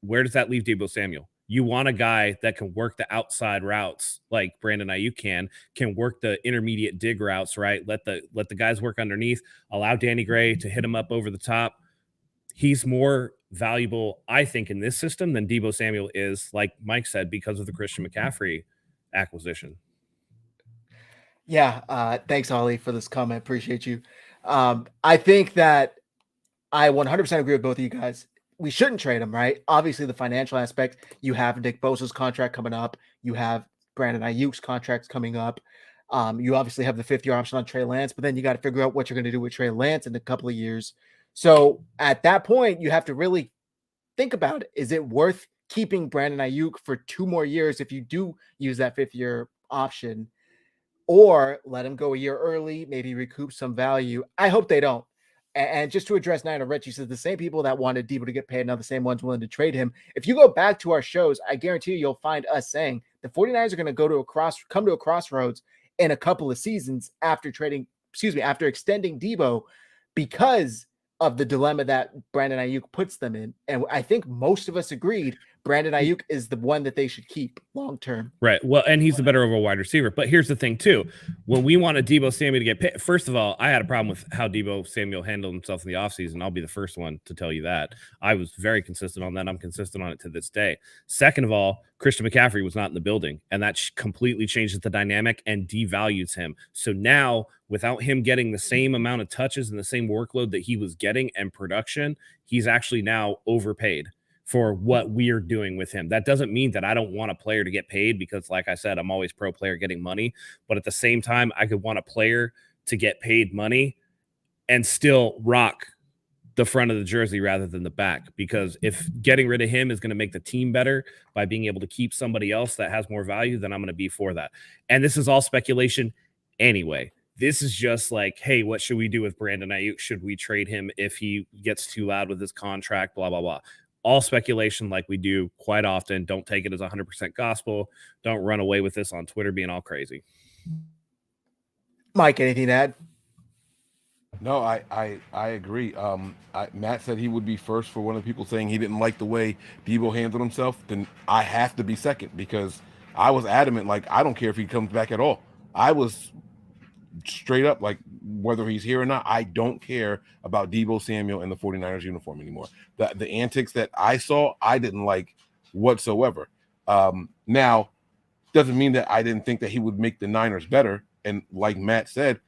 where does that leave Deebo Samuel? You want a guy that can work the outside routes like Brandon Ayuk can work the intermediate dig routes, right? Let the guys work underneath, allow Danny Gray to hit him up over the top. He's more valuable, I think, in this system than Deebo Samuel is, like Mike said, because of the Christian McCaffrey acquisition. Yeah. Thanks, Ollie, for this comment. Appreciate you. I think that I 100% agree with both of you guys. We shouldn't trade him, right? Obviously, the financial aspect, you have Nick Bosa's contract coming up. You have Brandon Ayuk's contracts coming up. You obviously have the 5th-year option on Trey Lance, but then you got to figure out what you're going to do with Trey Lance in a couple of years. So at that point, you have to really think about it. Is it worth keeping Brandon Ayuk for 2 more years if you do use that 5th-year option, or let him go a year early, maybe recoup some value? I hope they don't. And just to address Niner Rich, he says the same people that wanted Deebo to get paid are the same ones willing to trade him. If you go back to our shows, I guarantee you'll find us saying the 49ers are going to come to a crossroads in a couple of seasons after extending Deebo because of the dilemma that Brandon Ayuk puts them in. And I think most of us agreed Brandon Ayuk is the one that they should keep long term. Right. Well, and he's the better overall wide receiver. But here's the thing, too. When we wanted Deebo Samuel to get paid, first of all, I had a problem with how Deebo Samuel handled himself in the offseason. I'll be the first one to tell you that. I was very consistent on that. I'm consistent on it to this day. Second of all, Christian McCaffrey was not in the building, and that completely changes the dynamic and devalues him. So now, without him getting the same amount of touches and the same workload that he was getting and production, he's actually now overpaid for what we're doing with him. That doesn't mean that I don't want a player to get paid because, like I said, I'm always pro player getting money. But at the same time, I could want a player to get paid money and still rock the front of the jersey rather than the back, because if getting rid of him is going to make the team better by being able to keep somebody else that has more value, then I'm going to be for that. And this is all speculation anyway. This is just like, hey, what should we do with Brandon Ayuk? Should we trade him if he gets too loud with his contract? Blah, blah, blah. All speculation like we do quite often. Don't take it as 100% gospel. Don't run away with this on Twitter being all crazy. Mike, anything to add? No, I agree. Matt said he would be first for one of the people saying he didn't like the way Deebo handled himself. Then I have to be second because I was adamant, like, I don't care if he comes back at all. I was straight up like, whether he's here or not, I don't care about Deebo Samuel in the 49ers uniform anymore. The antics that I saw, I didn't like whatsoever. Now, doesn't mean that I didn't think that he would make the Niners better. And like Matt said,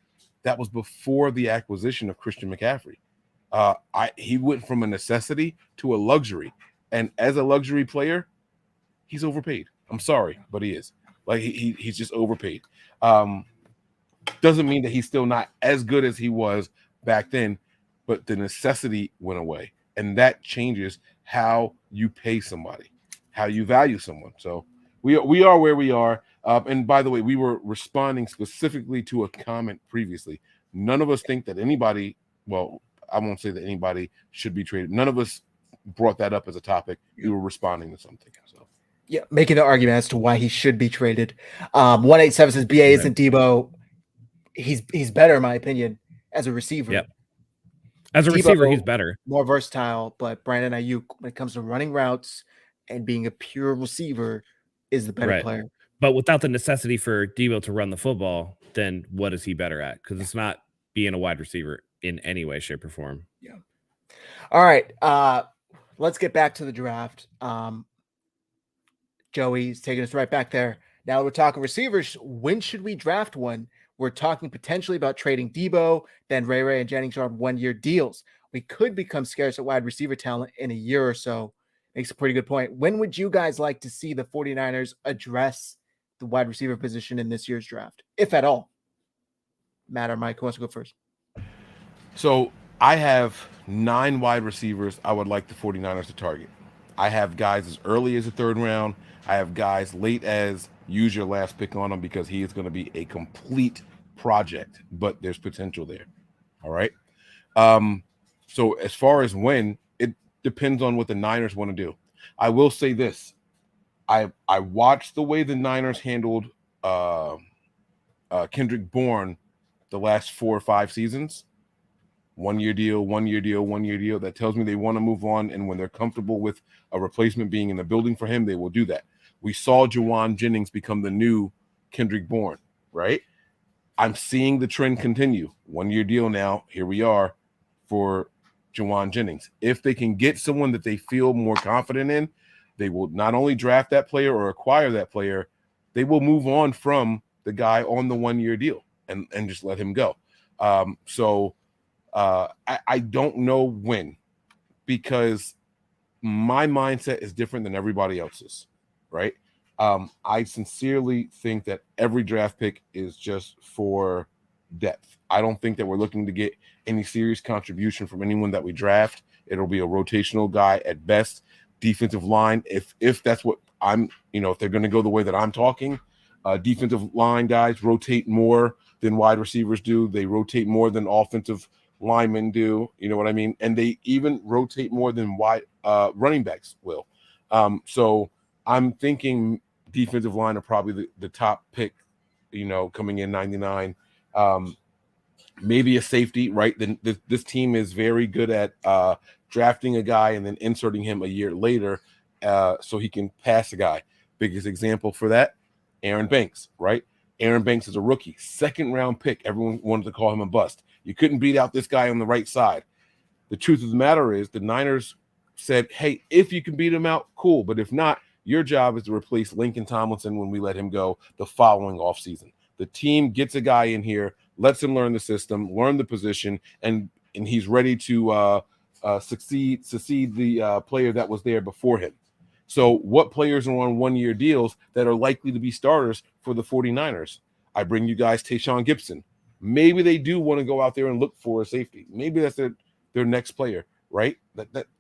that was before the acquisition of Christian McCaffrey. He went from a necessity to a luxury. And as a luxury player, he's overpaid. I'm sorry, but he is. Like, he's just overpaid. Doesn't mean that he's still not as good as he was back then, but the necessity went away. And that changes how you pay somebody, how you value someone. So we are where we are. And by the way, we were responding specifically to a comment previously. None of us think that anybody, well, I won't say that anybody should be traded. None of us brought that up as a topic. We were responding to something. So Yeah, making the argument as to why he should be traded. 187 says BA isn't Deebo. He's better in my opinion as a receiver. Yep. As a receiver, he's better. More versatile, but Brandon Ayuk, when it comes to running routes and being a pure receiver, is the better player. But without the necessity for Deebo to run the football, then what is he better at? Because it's not being a wide receiver in any way, shape, or form. Yeah. All right. Let's get back to the draft. Joey's taking us right back there. Now we're talking receivers. When should we draft one? We're talking potentially about trading Deebo, then Ray and Jennings are on 1-year deals. We could become scarce at wide receiver talent in a year or so. Makes a pretty good point. When would you guys like to see the 49ers address the wide receiver position in this year's draft, if at all? Matt or Mike, who wants to go first? So I have 9 wide receivers I would like the 49ers to target. I have guys as early as the 3rd round. I have guys late as use your last pick on him because he is going to be a complete project, but there's potential there. All right. So as far as when, it depends on what the Niners want to do. I will say this. I watched the way the Niners handled Kendrick Bourne the last 4 or 5 seasons. 1-year deal, 1-year deal, 1-year deal. That tells me they want to move on, and when they're comfortable with a replacement being in the building for him, they will do that. We saw Juwan Jennings become the new Kendrick Bourne, right? I'm seeing the trend continue. 1-year deal now. Here we are for Juwan Jennings. If they can get someone that they feel more confident in, they will not only draft that player or acquire that player, they will move on from the guy on the 1-year deal and just let him go. I don't know when, because my mindset is different than everybody else's, right? I sincerely think that every draft pick is just for depth. I don't think that we're looking to get any serious contribution from anyone that we draft. It'll be a rotational guy at best. Defensive line, if that's what I'm, if they're going to go the way that I'm talking, defensive line guys rotate more than wide receivers do. They rotate more than offensive linemen do. You know what I mean? And they even rotate more than running backs will. So I'm thinking defensive line are probably the top pick, coming in 99. Maybe a safety, right? Then this team is very good at drafting a guy and then inserting him a year later so he can pass a guy. Biggest example for that, Aaron Banks, right? Aaron Banks is a rookie, 2nd round pick. Everyone wanted to call him a bust. You couldn't beat out this guy on the right side. The truth of the matter is the Niners said, hey, if you can beat him out, cool. But if not, your job is to replace Lincoln Tomlinson when we let him go the following offseason. The team gets a guy in here, lets him learn the system, learn the position, and he's ready to succeed the player that was there before him. So what players are on 1-year deals that are likely to be starters for the 49ers? I bring you guys Tayshaun Gibson. Maybe they do want to go out there and look for a safety. Maybe that's their next player, right?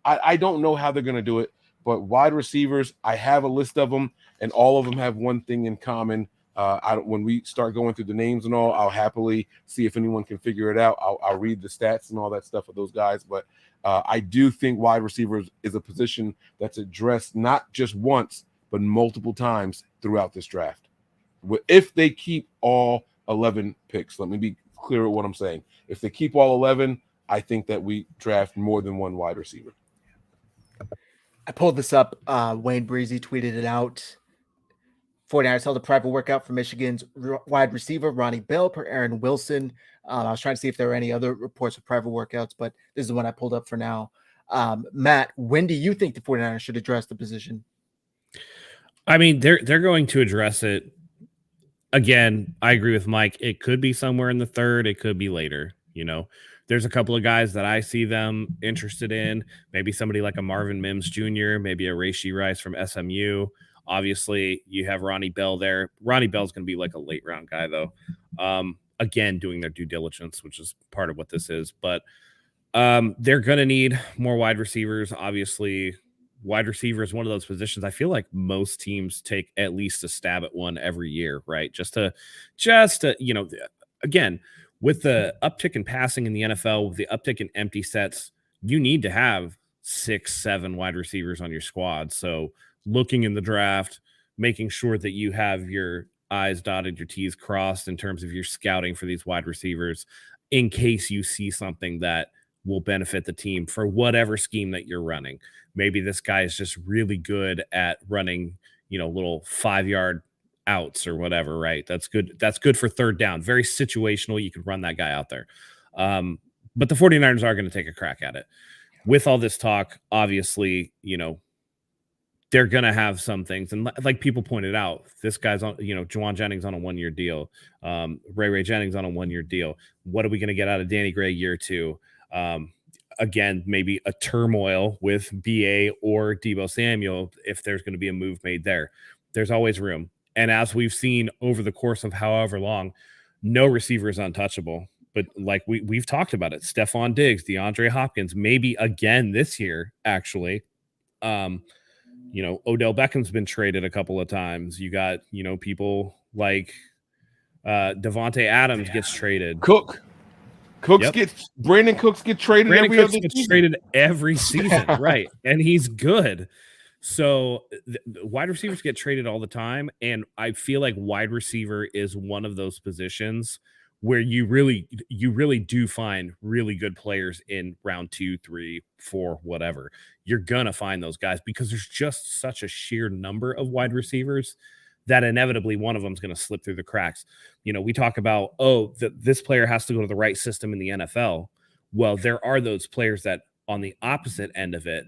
I don't know how they're going to do it, but wide receivers, I have a list of them, and all of them have one thing in common. When we start going through the names and all, I'll happily see if anyone can figure it out. I'll read the stats and all that stuff of those guys, but I do think wide receivers is a position that's addressed not just once, but multiple times throughout this draft. If they keep all 11 picks, let me be clear with what I'm saying. If they keep all 11, I think that we draft more than one wide receiver. I pulled this up. Wayne Breezy tweeted it out. 49ers held a private workout for Michigan's wide receiver, Ronnie Bell, per Aaron Wilson. I was trying to see if there were any other reports of private workouts, but this is the one I pulled up for now. Matt, when do you think the 49ers should address the position? I mean, they're going to address it. Again, I agree with Mike. It could be somewhere in the third. It could be later. There's a couple of guys that I see them interested in. Maybe somebody like a Marvin Mims Jr., maybe a Rashee Rice from SMU. Obviously, you have Ronnie Bell there. Ronnie Bell's going to be like a late round guy, though. Again, doing their due diligence, which is part of what this is. But they're going to need more wide receivers. Obviously, wide receiver is one of those positions. I feel like most teams take at least a stab at one every year, right? Just to again, with the uptick in passing in the NFL, with the uptick in empty sets, you need to have 6-7 wide receivers on your squad. So looking in the draft, making sure that you have your I's dotted, your T's crossed in terms of your scouting for these wide receivers in case you see something that will benefit the team for whatever scheme that you're running. Maybe this guy is just really good at running, little 5-yard outs or whatever, right? That's good. That's good for third down. Very situational. You could run that guy out there. But the 49ers are going to take a crack at it. With all this talk, obviously, they're going to have some things. And like people pointed out, this guy's on, Juwan Jennings on a 1-year deal. Ray Jennings on a 1-year deal. What are we going to get out of Danny Gray year 2? Again, maybe a turmoil with BA or Deebo Samuel if there's going to be a move made there. There's always room. And as we've seen over the course of however long, no receiver is untouchable. But like we've talked about it, Stephon Diggs, DeAndre Hopkins, maybe again this year, actually. Odell Beckham's been traded a couple of times. You got, people like Devontae Adams gets traded. Brandon Cooks get traded traded every season, right? And he's good. So wide receivers get traded all the time, and I feel like wide receiver is one of those positions where you really do find really good players in round 2, 3, 4, whatever. You're gonna find those guys because there's just such a sheer number of wide receivers that inevitably one of them is going to slip through the cracks. We talk about, this player has to go to the right system in the NFL. Well, there are those players that on the opposite end of it,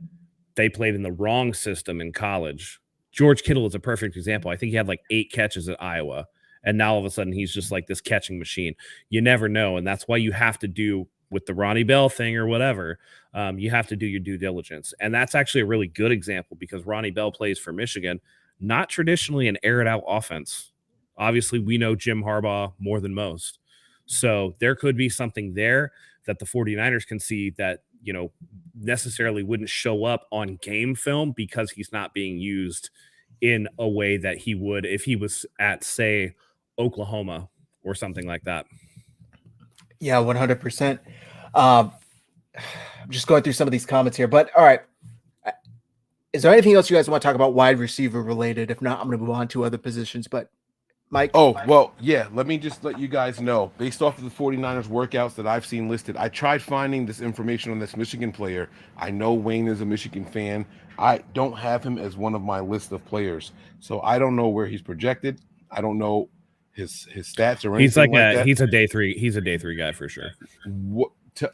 they played in the wrong system in college. George Kittle is a perfect example. I think he had like 8 catches at Iowa, and now all of a sudden he's just like this catching machine. You never know, and that's why you have to do with the Ronnie Bell thing or whatever. You have to do your due diligence, and that's actually a really good example because Ronnie Bell plays for Michigan. Not traditionally an air it out offense. Obviously, we know Jim Harbaugh more than most. So there could be something there that the 49ers can see that, necessarily wouldn't show up on game film because he's not being used in a way that he would if he was at, say, Oklahoma or something like that. Yeah, 100%. I'm just going through some of these comments here, but all right. Is there anything else you guys want to talk about wide receiver related? If not, I'm going to move on to other positions. But Mike? Let me just let you guys know, based off of the 49ers workouts that I've seen listed, I tried finding this information on this Michigan player. I know Wayne is a Michigan fan. I don't have him as one of my list of players. So I don't know where he's projected. I don't know his stats or anything that. He's a day 3. He's a day 3 guy for sure.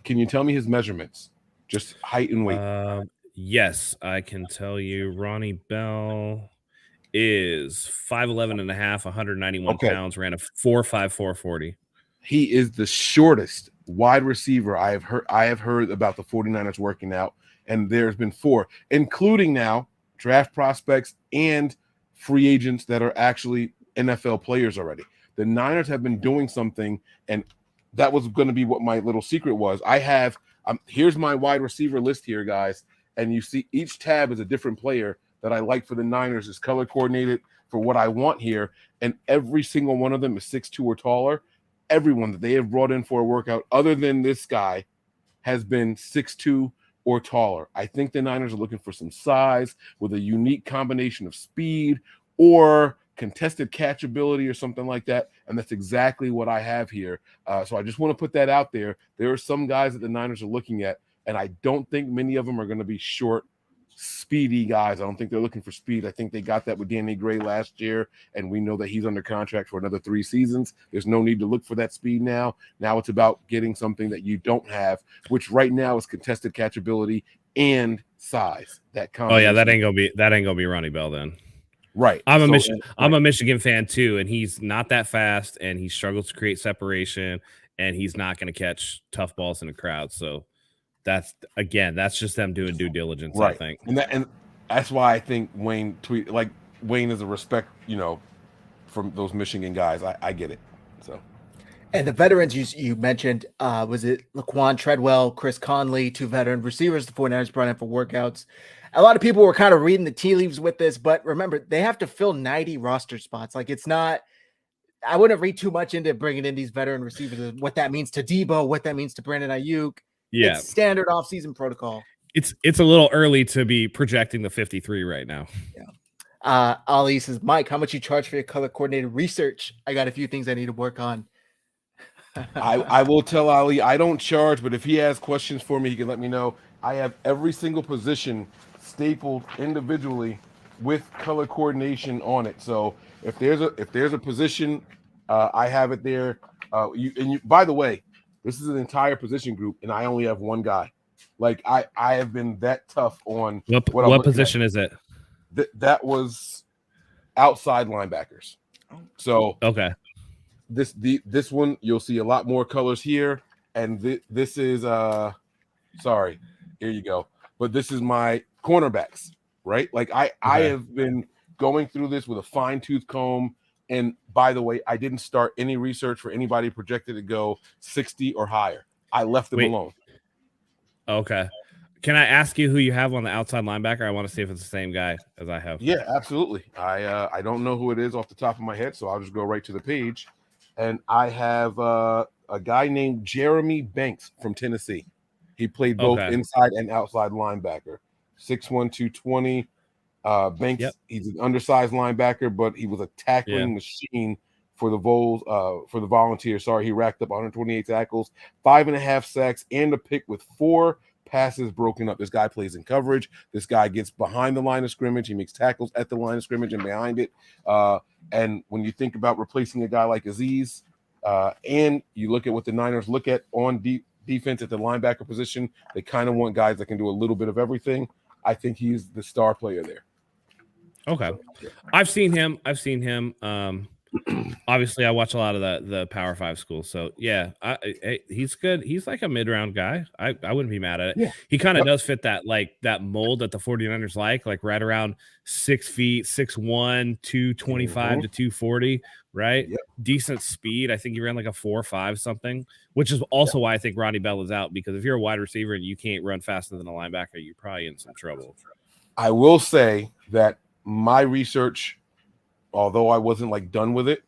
Can you tell me his measurements? Just height and weight. Yes, I can tell you Ronnie Bell is 5'11 and a half, 191 pounds, ran a 4.54 40. He is the shortest wide receiver I have heard about the 49ers working out, and there's been 4, including now draft prospects and free agents that are actually NFL players already. The Niners have been doing something, and that was going to be what my little secret was. I have here's my wide receiver list here, guys. And you see each tab is a different player that I like for the Niners, is color coordinated for what I want here. And every single one of them is 6'2" or taller. Everyone that they have brought in for a workout, other than this guy, has been 6'2" or taller. I think the Niners are looking for some size with a unique combination of speed or contested catch ability or something like that. And that's exactly what I have here. So I just want to put that out there. There are some guys that the Niners are looking at, and I don't think many of them are going to be short speedy guys. I don't think they're looking for speed. I think they got that with Danny Gray last year, and we know that he's under contract for another 3 seasons. There's no need to look for that speed now. Now it's about getting something that you don't have, which right now is contested catchability and size. That Oh yeah, that combination. ain't gonna be Ronnie Bell then. Right. I'm So, a Michigan fan too, and he's not that fast, and he struggles to create separation, and he's not going to catch tough balls in the crowd. So that's just them doing due diligence, right. I think. And that's why I think Wayne is a respect, from those Michigan guys. I get it. So. And the veterans you mentioned, was it Laquan Treadwell, Chris Conley, 2 veteran receivers the 49ers brought in for workouts. A lot of people were kind of reading the tea leaves with this, but remember, they have to fill 90 roster spots. Like, it's not – I wouldn't read too much into bringing in these veteran receivers, what that means to Debo, what that means to Brandon Ayuk. Yeah. It's standard offseason protocol. It's a little early to be projecting the 53 right now. Yeah. Ali says, Mike, how much you charge for your color-coordinated research? I got a few things I need to work on. I will tell Ali I don't charge, but if he has questions for me, he can let me know. I have every single position stapled individually with color coordination on it. So if there's a position, I have it there. By the way, this is an entire position group, and I only have one guy. Like I have been that tough on what position is it? That was outside linebackers. So okay. This one you'll see a lot more colors here, and this is sorry, here you go. But this is my cornerbacks, right? Like I have been going through this with a fine-tooth comb. And by the way, I didn't start any research for anybody projected to go 60 or higher. I left them alone. Okay. Can I ask you who you have on the outside linebacker? I want to see if it's the same guy as I have. Yeah, absolutely. I don't know who it is off the top of my head, so I'll just go right to the page. And I have a guy named Jeremy Banks from Tennessee. He played both inside and outside linebacker. 6'1", 220. Banks, he's an undersized linebacker, but he was a tackling machine for the Vols, for the Volunteers. Sorry, he racked up 128 tackles, 5.5 sacks, and a pick with 4 passes broken up. This guy plays in coverage. This guy gets behind the line of scrimmage. He makes tackles at the line of scrimmage and behind it. And when you think about replacing a guy like Aziz, and you look at what the Niners look at on defense at the linebacker position, they kind of want guys that can do a little bit of everything. I think he's the star player there. Okay. I've seen him. Obviously I watch a lot of the Power 5 schools. So yeah, he's good. He's like a mid-round guy. I wouldn't be mad at it. Yeah. He kind of does fit that mold that the 49ers like right around 6 feet, 6'1", 225 to 240, right? Yep. Decent speed. I think he ran like a 4.5 something, which is also why I think Ronnie Bell is out, because if you're a wide receiver and you can't run faster than a linebacker, you're probably in some trouble. I will say that my research, although I wasn't like done with it,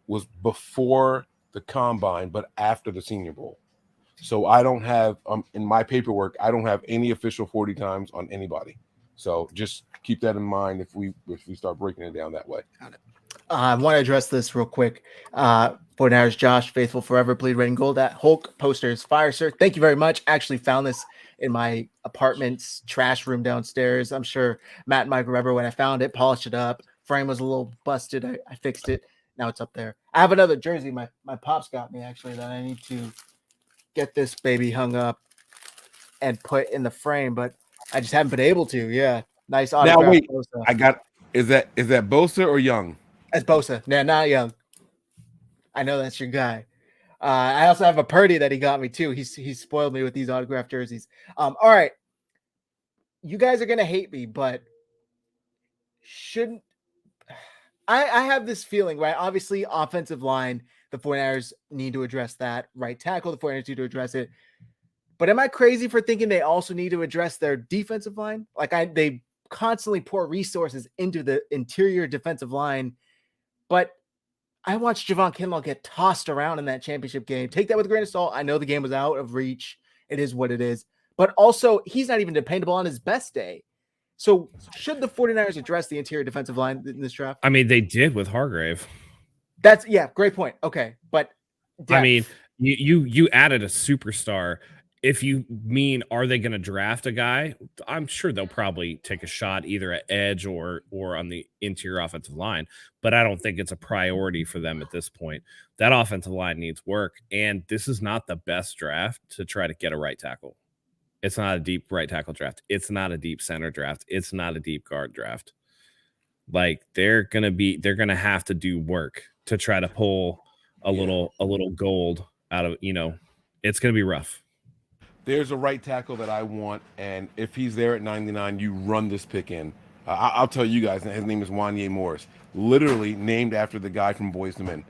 was before the combine, but after the Senior Bowl. So I don't have in my paperwork, I don't have any official 40 times on anybody. So just keep that in mind if we start breaking it down that way. Got it. I want to address this real quick. 49ers Josh, faithful forever, bleed red and gold. At Hulk posters fire, sir. Thank you very much. Actually found this in my apartment's trash room downstairs. I'm sure Matt and Mike remember when I found it, polished it up. Frame was a little busted. I fixed it. Now it's up there. I have another jersey my pops got me, actually, that I need to get this baby hung up and put in the frame, but I just haven't been able to. Yeah. Nice autograph. Now wait, Bosa. Is that Bosa or Young? That's Bosa. No, not Young. I know that's your guy. I also have a Purdy that he got me too. He's spoiled me with these autographed jerseys. All right. You guys are gonna hate me, but shouldn't I have this feeling, right? Obviously, offensive line, the 49ers need to address that. Right tackle, the 49ers need to address it. But am I crazy for thinking they also need to address their defensive line? Like they constantly pour resources into the interior defensive line, but I watched Javon Kinlaw get tossed around in that championship game. Take that with a grain of salt. I know the game was out of reach. It is what it is. But also, he's not even dependable on his best day. So should the 49ers address the interior defensive line in this draft? I mean, they did with Hargrave. Great point. Okay. But depth. I mean, you added a superstar. if you mean, are they going to draft a guy? I'm sure they'll probably take a shot either at edge or on the interior offensive line, but I don't think it's a priority for them at this point. That offensive line needs work, and this is not the best draft to try to get a right tackle. It's not a deep right tackle draft. It's not a deep center draft. It's not a deep guard draft. Like they're gonna have to do work to try to pull a little gold out of, it's gonna be rough. There's a right tackle that I want, and if he's there at 99, you run this pick in. I'll tell you guys, his name is Wanye Morris, literally named after the guy from Boyz II Men,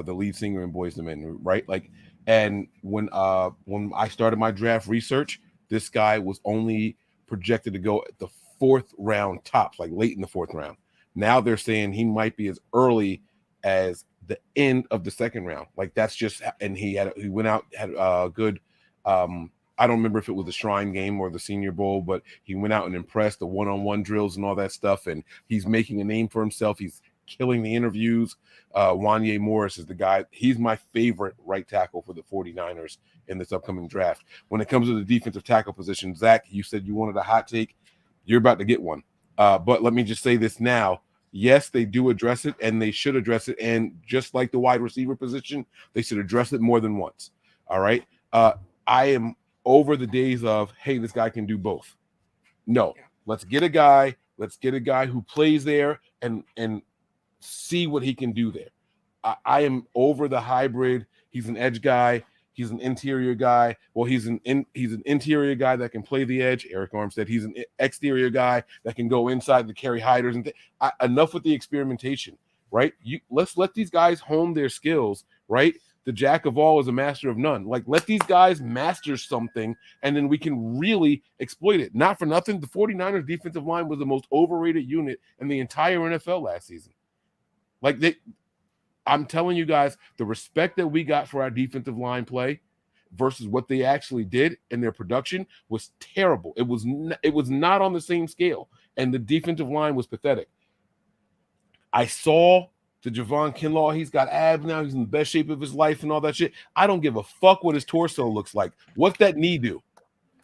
the lead singer in Boyz II Men, right? Like, and when I started my draft research, this guy was only projected to go at the 4th round tops, like late in the 4th round. Now they're saying he might be as early as the end of the 2nd round. Like that's just, and he went out, had a good, I don't remember if it was the Shrine Game or the Senior Bowl, but he went out and impressed the one-on-one drills and all that stuff, and he's making a name for himself. He's killing the interviews. Wanye Morris is the guy. He's my favorite right tackle for the 49ers in this upcoming draft. When it comes to the defensive tackle position, Zach, you said you wanted a hot take. You're about to get one. But let me just say this now. Yes, they do address it, and they should address it. And just like the wide receiver position, they should address it more than once. All right? I am over the days of, hey, this guy can do both. No, let's get a guy who plays there and see what he can do there. I am over the hybrid. He's an edge guy. He's an interior guy. Well, he's an interior guy that can play the edge. Eric Armstead. He's an exterior guy that can go inside to carry hiders. And enough with the experimentation, right? Let's let these guys hone their skills, right? The jack of all is a master of none. Like, let these guys master something, and then we can really exploit it. Not for nothing, the 49ers defensive line was the most overrated unit in the entire NFL last season. Like, I'm telling you guys, the respect that we got for our defensive line play versus what they actually did in their production was terrible. It was not on the same scale, and the defensive line was pathetic. I saw the Javon Kinlaw, he's got abs now. He's in the best shape of his life and all that shit. I don't give a fuck what his torso looks like. What's that knee do?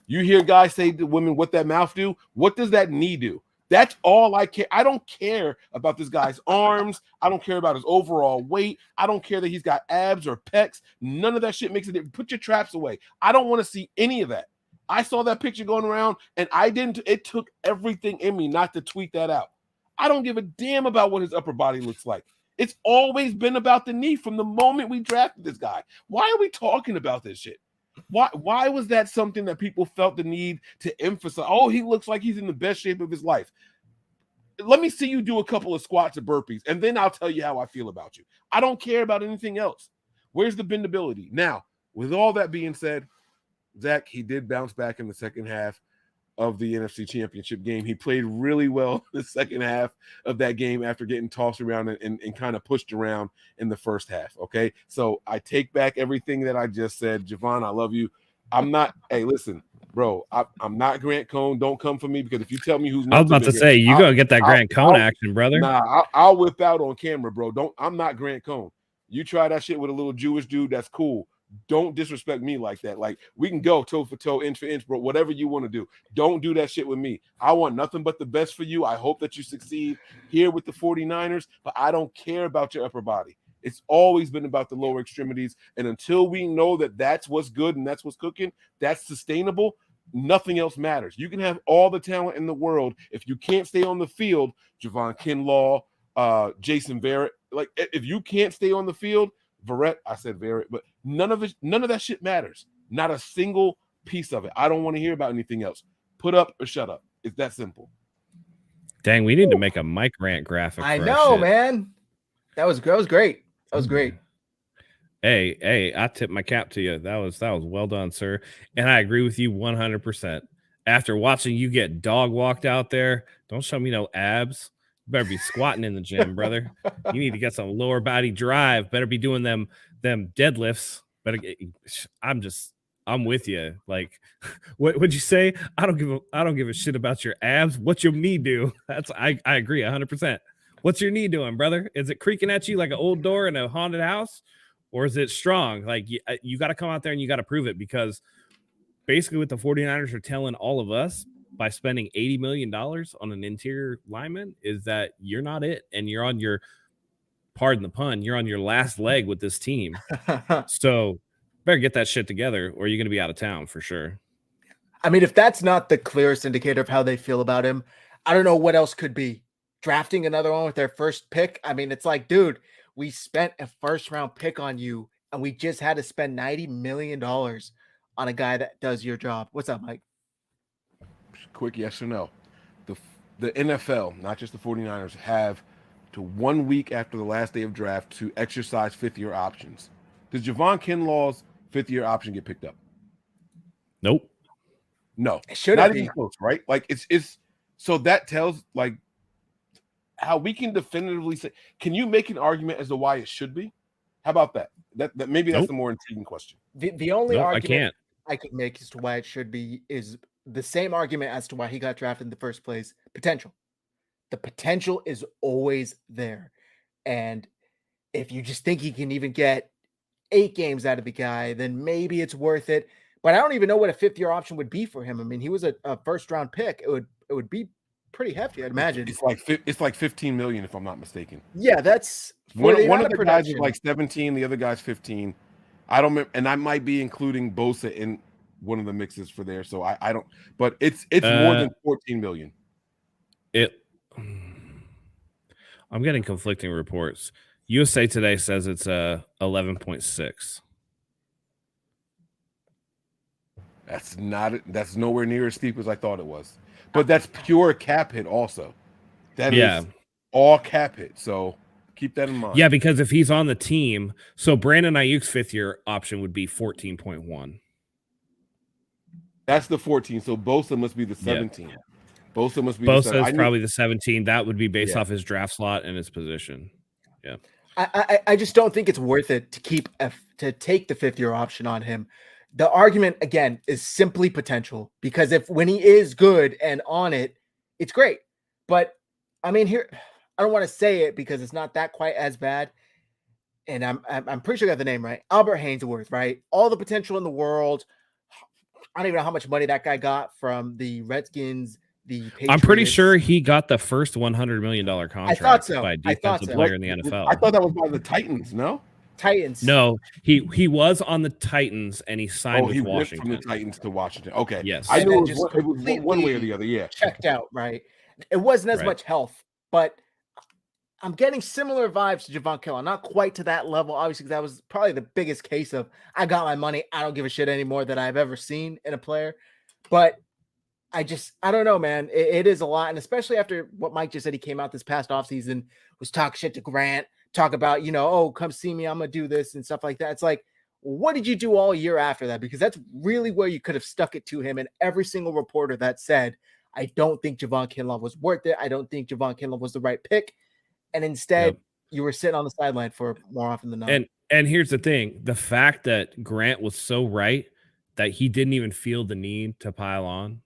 You hear guys say to women, what that mouth do? What does that knee do? That's all I care. I don't care about this guy's arms. I don't care about his overall weight. I don't care that he's got abs or pecs. None of that shit makes a difference. Put your traps away. I don't want to see any of that. I saw that picture going around, and it took everything in me not to tweet that out. I don't give a damn about what his upper body looks like. It's always been about the knee from the moment we drafted this guy. Why are we talking about this shit? Why was that something that people felt the need to emphasize? Oh, he looks like he's in the best shape of his life. Let me see you do a couple of squats or burpees, and then I'll tell you how I feel about you. I don't care about anything else. Where's the bendability? Now, with all that being said, Zach, he did bounce back in the second half of the NFC Championship game. He played really well the second half of that game after getting tossed around and kind of pushed around in the first half, okay? So I take back everything that I just said. Javon, I love you. I'm not – hey, listen, bro, I'm not Grant Cohn. Don't come for me, because if you tell me who's – I was about to say, you go get that Grant Cohn action, brother. Nah, I'll whip out on camera, bro. I'm not Grant Cohn. You try that shit with a little Jewish dude, that's cool. Don't disrespect me like that. Like, we can go toe for toe, inch for inch, bro, whatever you want to do. Don't do that shit with me. I want nothing but the best for you. I hope that you succeed here with the 49ers, but I don't care about your upper body. It's always been about the lower extremities, and until we know that that's what's good and that's what's cooking, that's sustainable, nothing else matters. You can have all the talent in the world. If you can't stay on the field, Javon Kinlaw, Jason Verrett, like, if you can't stay on the field, Verrett, I said Verrett, but none of that shit matters. Not a single piece of it. I don't want to hear about anything else. Put up or shut up. It's that simple. Dang, we need to make a Mike Rant graphic. I know, man. That was great. That was great. Hey, I tip my cap to you. That was well done, sir. And I agree with you 100%. After watching you get dog walked out there, don't show me no abs. You better be squatting in the gym, brother. You need to get some lower body drive. Better be doing them deadlifts. Better I'm with you. Like, what would you say? I don't give a shit about your abs. What's your knee do? I agree 100%. What's your knee doing, brother? Is it creaking at you like an old door in a haunted house, or is it strong? Like, you got to come out there and you got to prove it, because basically what the 49ers are telling all of us by spending $80 million on an interior lineman is that you're not it. And you're on your, pardon the pun, you're on your last leg with this team. So better get that shit together or you're going to be out of town for sure. I mean, if that's not the clearest indicator of how they feel about him, I don't know what else could be. Drafting another one with their first pick. I mean, it's like, dude, we spent a first round pick on you and we just had to spend $90 million on a guy that does your job. What's up, Mike? Quick yes or no. The NFL, not just the 49ers, have to 1 week after the last day of draft to exercise fifth-year options. Does Javon Kinlaw's fifth-year option get picked up? Nope. No. It should not be even close, right? Like it's so that tells like how we can definitively say. Can you make an argument as to why it should be? How about that? That maybe that's Nope. the more intriguing question. The only argument I could make as to why it should be is the same argument as to why he got drafted in the first place. Potential. The potential is always there. And if you just think he can even get 8 games out of the guy, then maybe it's worth it. But I don't even know what a fifth-year option would be for him. I mean, he was a first-round pick. It would be pretty hefty, I'd imagine. It's like 15 million if I'm not mistaken. Yeah, that's one of the guys is like 17, the other guy's 15. I don't remember, and I might be including Bosa in one of the mixes for there. So I don't, but it's more than 14 million. I'm getting conflicting reports. USA Today says it's 11.6. That's nowhere near as steep as I thought it was. But that's pure cap hit also. That is all cap hit. So keep that in mind. Yeah, because if he's on the team, so Brandon Ayuk's fifth-year option would be 14.1. That's the 14. So Bosa must be the 17. Yeah. Bosa must be Bosa is probably the 17. That would be based off his draft slot and his position. Yeah. I just don't think it's worth it to take the fifth-year option on him. The argument, again, is simply potential, because when he is good and on it, it's great. But I mean, here, I don't want to say it because it's not that quite as bad. And I'm pretty sure I got the name right. Albert Hainsworth, right? All the potential in the world. I don't even know how much money that guy got from the Redskins, the Patriots. I'm pretty sure he got the first $100 million contract by defensive player in the NFL. I thought that was by the Titans, no? Titans. No, he was on the Titans and he signed with Washington. From the Titans to Washington. Okay. Yes. I knew it was one way or the other. Yeah. Checked out, right? It wasn't as much health, but I'm getting similar vibes to Javon Kinlaw. Not quite to that level, obviously, because that was probably the biggest case of I got my money. I don't give a shit anymore that I've ever seen in a player. But I don't know, man. It is a lot. And especially after what Mike just said, he came out this past offseason, was talk shit to Grant, talk about, oh, come see me, I'm going to do this and stuff like that. It's like, what did you do all year after that? Because that's really where you could have stuck it to him. And every single reporter that said, I don't think Javon Kinlaw was worth it. I don't think Javon Kinlaw was the right pick. And instead, you were sitting on the sideline for more often than not. And here's the thing. The fact that Grant was so right that he didn't even feel the need to pile on,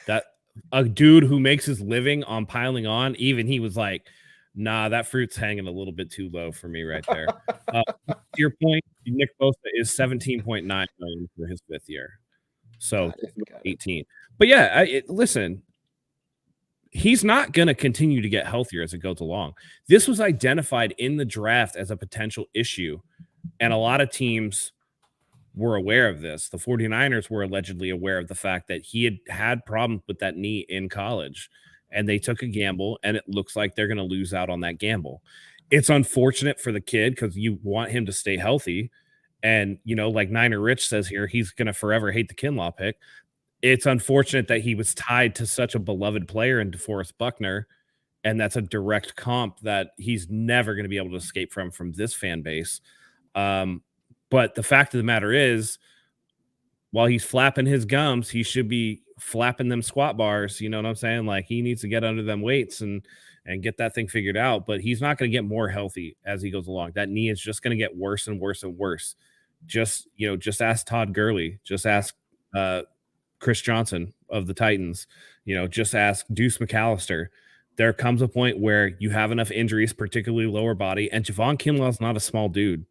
that a dude who makes his living on piling on, even he was like, nah, that fruit's hanging a little bit too low for me right there. To your point, Nick Bosa is 17.9 million for his fifth year. So 18. But yeah, listen, he's not going to continue to get healthier as it goes along. This was identified in the draft as a potential issue, and a lot of teams were aware of this. The 49ers were allegedly aware of the fact that he had problems with that knee in college, and they took a gamble, and it looks like they're going to lose out on that gamble. It's unfortunate for the kid because you want him to stay healthy. And, like Niner Rich says here, he's going to forever hate the Kinlaw pick. It's unfortunate that he was tied to such a beloved player in DeForest Buckner, and that's a direct comp that he's never going to be able to escape from this fan base. But the fact of the matter is, while he's flapping his gums, he should be flapping them squat bars. You know what I'm saying? Like, he needs to get under them weights and get that thing figured out. But he's not going to get more healthy as he goes along. That knee is just going to get worse and worse and worse. Just ask Todd Gurley. Just ask Chris Johnson of the Titans. Just ask Deuce McAllister. There comes a point where you have enough injuries, particularly lower body, and Javon Kinlaw is not a small dude.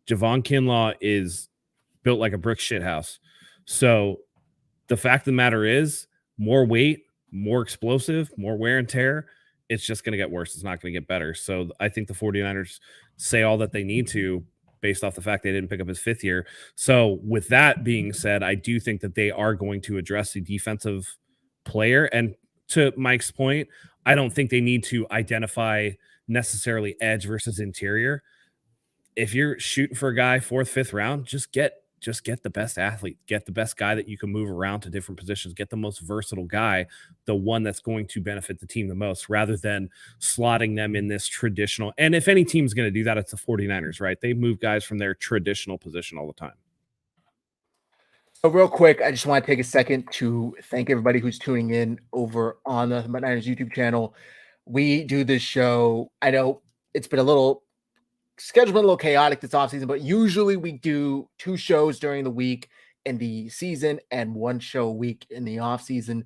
Javon Kinlaw is built like a brick shit house. So the fact of the matter is, more weight, more explosive, more wear and tear, it's just going to get worse. It's not going to get better. So I think the 49ers say all that they need to based off the fact they didn't pick up his 5th year. So with that being said, I do think that they are going to address the defensive player. And to Mike's point, I don't think they need to identify necessarily edge versus interior. If you're shooting for a guy 4th, 5th round, just get the best athlete, get the best guy that you can move around to different positions, get the most versatile guy, the one that's going to benefit the team the most, rather than slotting them in this traditional. And if any team's going to do that, it's the 49ers, right? They move guys from their traditional position all the time. So real quick, I just want to take a second to thank everybody who's tuning in over on the Niners YouTube channel. We do this show. I know it's been a little schedule's been a little chaotic this offseason, but usually we do 2 shows during the week in the season and 1 show a week in the offseason.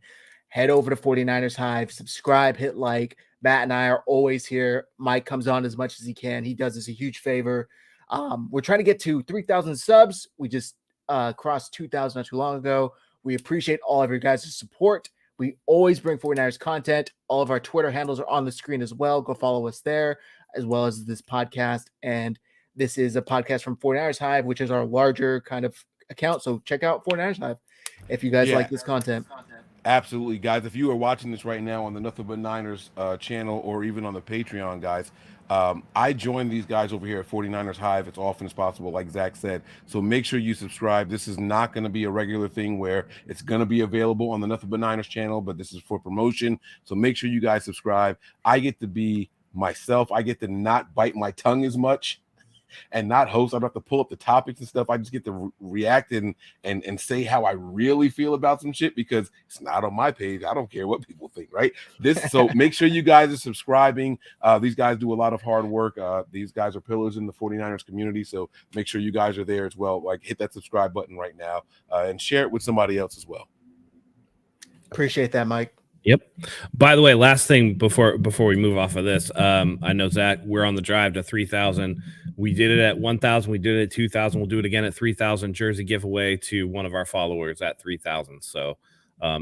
Head over to 49ers Hive, subscribe, hit like. Matt and I are always here. Mike comes on as much as he can. He does us a huge favor. We're trying to get to 3,000 subs. We just crossed 2,000 not too long ago. We appreciate all of your guys' support. We always bring 49ers content. All of our Twitter handles are on the screen as well. Go follow us there, as well as this podcast. And this is a podcast from 49ers Hive, which is our larger kind of account. So check out 49ers Hive if you guys like this content. Absolutely, guys. If you are watching this right now on the Nothing But Niners channel or even on the Patreon, guys, I joined these guys over here at 49ers Hive as often as possible, like Zach said. So make sure you subscribe. This is not going to be a regular thing where it's going to be available on the Nothing But Niners channel, but this is for promotion. So make sure you guys subscribe. I get to be myself. I get to not bite my tongue as much and not host. I don't have to pull up the topics and stuff. I just get to react and say how I really feel about some shit because it's not on my page. I don't care what people think, right? So make sure you guys are subscribing. These guys do a lot of hard work. These guys are pillars in the 49ers community, so make sure you guys are there as well. Like, hit that subscribe button right now and share it with somebody else as well. Appreciate that, Mike. Yep. By the way, last thing before we move off of this, I know, Zach, we're on the drive to 3,000. We did it at 1,000. We did it at 2,000. We'll do it again at 3,000. Jersey giveaway to one of our followers at 3,000. So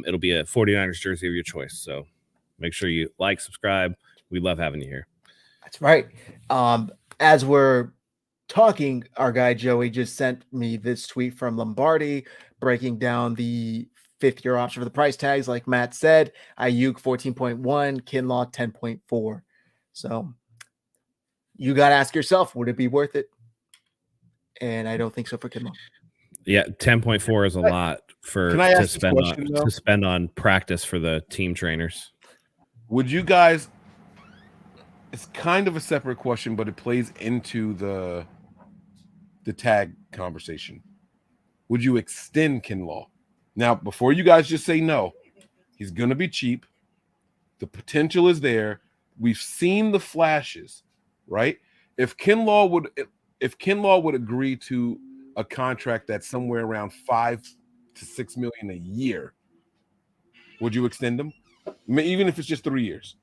it'll be a 49ers jersey of your choice. So make sure you like, subscribe. We love having you here. That's right. As we're talking, our guy Joey just sent me this tweet from Lombardi breaking down the 5th-year option for the price tags. Like Matt said, Ayuk 14.1, Kinlaw 10.4. So you got to ask yourself, would it be worth it? And I don't think so for Kinlaw. Yeah, 10.4 is a lot to spend on practice for the team trainers. Would you guys? It's kind of a separate question, but it plays into the tag conversation. Would you extend Kinlaw? Now, before you guys just say no, he's going to be cheap. The potential is there. We've seen the flashes, right? If Kinlaw would agree to a contract that's somewhere around $5 to $6 million a year, would you extend him? Even if it's just 3 years?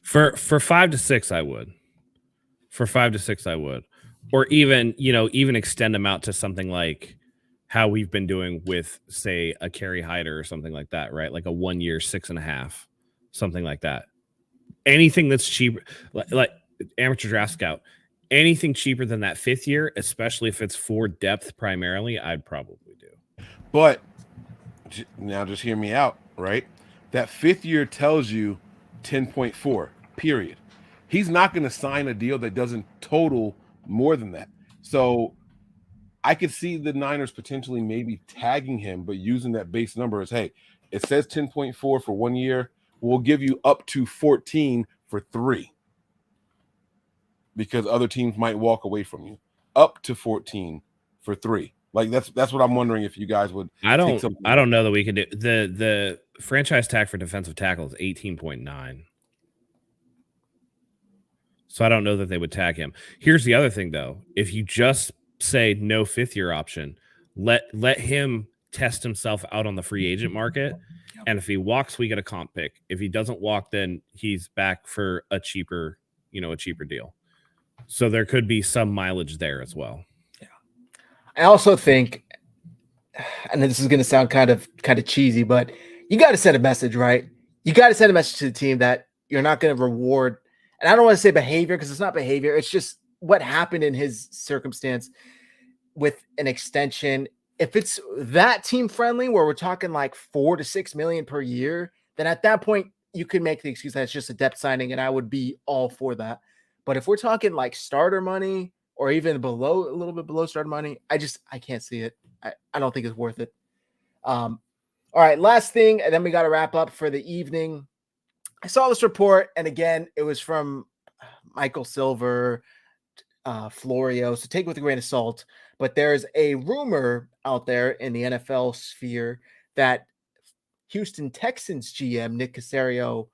For 5 to 6, I would. For 5 to 6, I would. Or even extend him out to something like how we've been doing with, say, a Kerry Hyder or something like that, right? Like a 1 year, 6.5, something like that. Anything that's cheaper, like amateur draft scout, anything cheaper than that 5th year, especially if it's for depth primarily, I'd probably do. But now just hear me out, right? That 5th year tells you 10.4, period. He's not going to sign a deal that doesn't total more than that. So I could see the Niners potentially maybe tagging him, but using that base number as, hey, it says 10.4 for 1 year. We'll give you up to 14 for 3 because other teams might walk away from you. Up to 14 for 3. Like that's what I'm wondering if you guys would. I don't know that we could do the franchise tag for defensive tackle is 18.9. So I don't know that they would tag him. Here's the other thing, though. If you just say no 5th year option, let him test himself out on the free agent market. And if he walks, we get a comp pick. If he doesn't walk, then he's back for a cheaper deal. So there could be some mileage there as well. Yeah. I also think and this is going to sound kind of cheesy, but you got to send a message, right? You got to send a message to the team that you're not going to reward. And I don't want to say behavior because it's not behavior. It's just what happened in his circumstance with an extension. If it's that team friendly where we're talking like 4 to 6 million per year, then at that point you could make the excuse that it's just a depth signing, and I would be all for that. But if we're talking like starter money or even below, a little bit below starter money, I can't see it. I don't think it's worth it. All right, last thing, and then we got to wrap up for the evening. I saw this report, and again, it was from Michael Silver, Florio, so take it with a grain of salt. But there's a rumor out there in the NFL sphere that Houston Texans GM Nick Caserio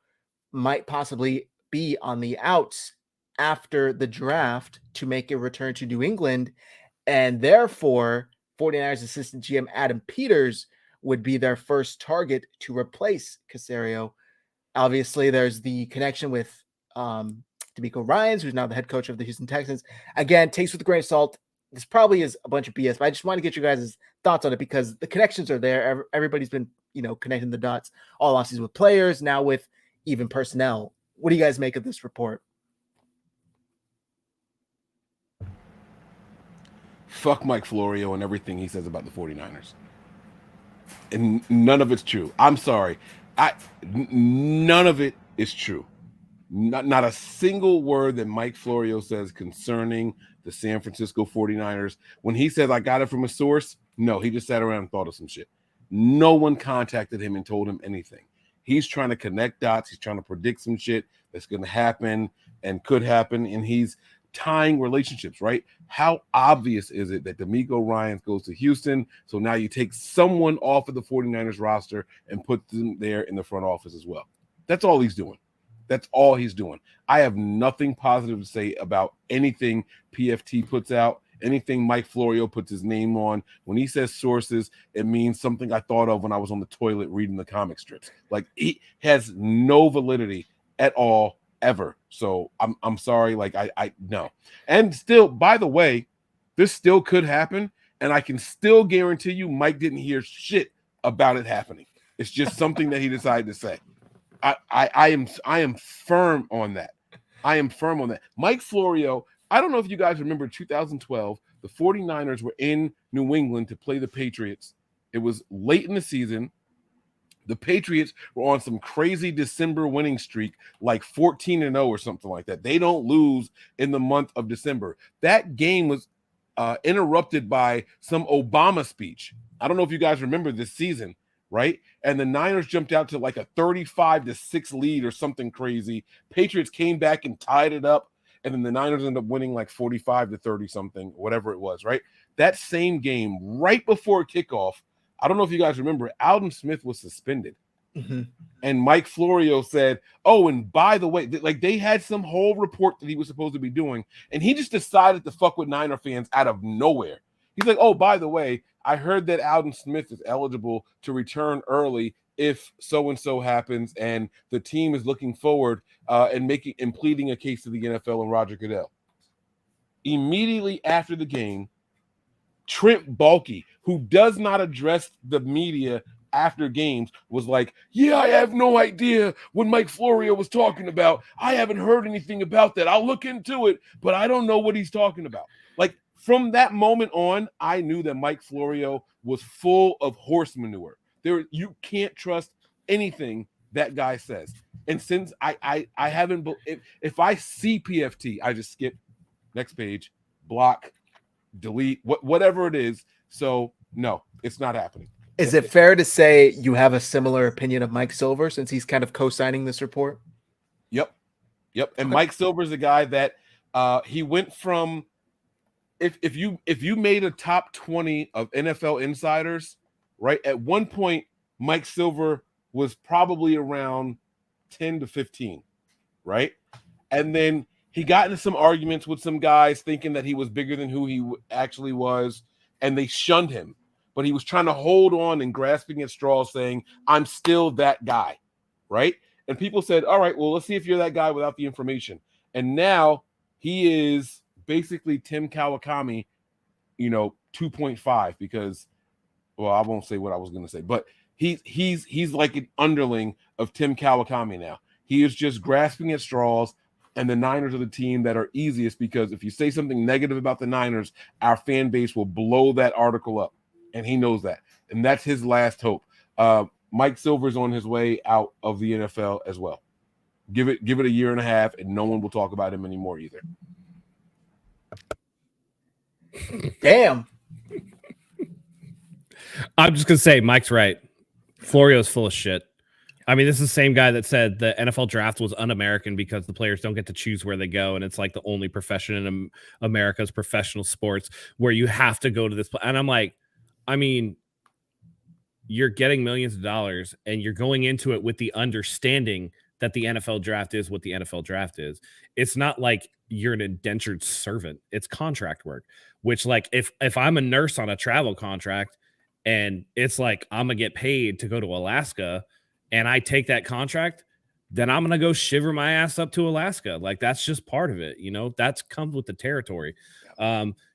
might possibly be on the outs after the draft to make a return to New England, and therefore 49ers assistant GM Adam Peters would be their first target to replace Caserio. Obviously, there's the connection with D'Amico Ryans, who's now the head coach of the Houston Texans. Again, takes with a grain of salt. This probably is a bunch of BS, but I just want to get you guys' thoughts on it because the connections are there. Everybody's been, connecting the dots all offseason with players, now with even personnel. What do you guys make of this report? Fuck Mike Florio and everything he says about the 49ers. And none of it's true. I'm sorry. None of it is true. Not a single word that Mike Florio says concerning the San Francisco 49ers. When he says, I got it from a source, no, he just sat around and thought of some shit. No one contacted him and told him anything. He's trying to connect dots. He's trying to predict some shit that's going to happen and could happen. And he's tying relationships, right? How obvious is it that D'Amico Ryans goes to Houston? So now you take someone off of the 49ers roster and put them there in the front office as well. That's all he's doing. That's all he's doing. I have nothing positive to say about anything PFT puts out, anything Mike Florio puts his name on. When he says sources, it means something I thought of when I was on the toilet reading the comic strips. Like, he has no validity at all, ever. So I'm sorry. Like, I no. And still, by the way, this still could happen, and I can still guarantee you Mike didn't hear shit about it happening. It's just something that he decided to say. I am firm on that. I am firm on that. Mike Florio, I don't know if you guys remember 2012, the 49ers were in New England to play the Patriots. It was late in the season. The Patriots were on some crazy December winning streak, like 14-0 or something like that. They don't lose in the month of December. That game was interrupted by some Obama speech. I don't know if you guys remember this season, right? And the Niners jumped out to like a 35-6 lead or something crazy. Patriots came back and tied it up, and then the Niners ended up winning like 45-30 something, whatever it was, right? That same game, right before kickoff, I don't know if you guys remember, Alden Smith was suspended. Mm-hmm. And Mike Florio said, oh, and by the way, like, they had some whole report that he was supposed to be doing, and he just decided to fuck with Niner fans out of nowhere. He's like, oh, by the way, I heard that Alden Smith is eligible to return early if so-and-so happens, and the team is looking forward and pleading a case to the NFL and Roger Goodell. Immediately after the game, Trent Baalke, who does not address the media after games, was like, yeah, I have no idea what Mike Florio was talking about. I haven't heard anything about that. I'll look into it, but I don't know what he's talking about. Like, from that moment on, I knew that Mike Florio was full of horse manure. You can't trust anything that guy says. And since I haven't, if I see PFT, I just skip next page, block, delete, whatever it is. So no, it's not happening. Is it fair to say you have a similar opinion of Mike Silver since he's kind of co-signing this report? Yep. And okay. Mike Silver's a guy that he went from, if you made a top 20 of NFL insiders, right? At one point, Mike Silver was probably around 10 to 15, right? And then he got into some arguments with some guys thinking that he was bigger than who he actually was, and they shunned him. But he was trying to hold on and grasping at straws, saying, I'm still that guy, right? And people said, all right, well, let's see if you're that guy without the information. And now he is basically Tim Kawakami, 2.5, because well, I won't say what I was going to say, but he's like an underling of Tim Kawakami now. He is just grasping at straws, and the Niners are the team that are easiest because if you say something negative about the Niners, our fan base will blow that article up, and he knows that, and that's his last hope. Mike Silver's on his way out of the NFL as well. Give it a year and a half, and no one will talk about him anymore either. Damn. I'm just gonna say Mike's right. Florio's full of shit. I mean, this is the same guy that said the NFL draft was un-American because the players don't get to choose where they go, and it's like the only profession in America's professional sports where you have to go to this. And I'm like, I mean, you're getting millions of dollars, and you're going into it with the understanding that the NFL draft is what the NFL draft is. It's not like you're an indentured servant. It's contract work, which like if I'm a nurse on a travel contract and it's like I'm gonna get paid to go to Alaska and I take that contract, then I'm gonna go shiver my ass up to Alaska. Like that's just part of it, you know, that's comes with the territory.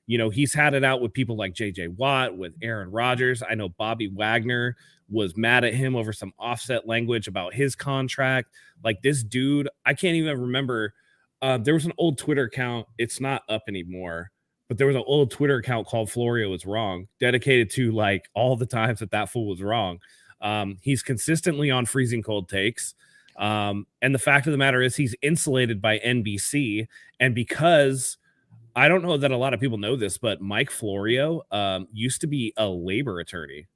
You know, he's had it out with people like JJ Watt, with Aaron Rodgers. I know Bobby Wagner was mad at him over some offset language about his contract. Like this dude, I can't even remember. There was an old Twitter account. It's not up anymore, but there was an old Twitter account called Florio is Wrong, dedicated to like all the times that fool was wrong. He's consistently on freezing cold takes. And the fact of the matter is he's insulated by NBC. And because I don't know that a lot of people know this, but Mike Florio used to be a labor attorney.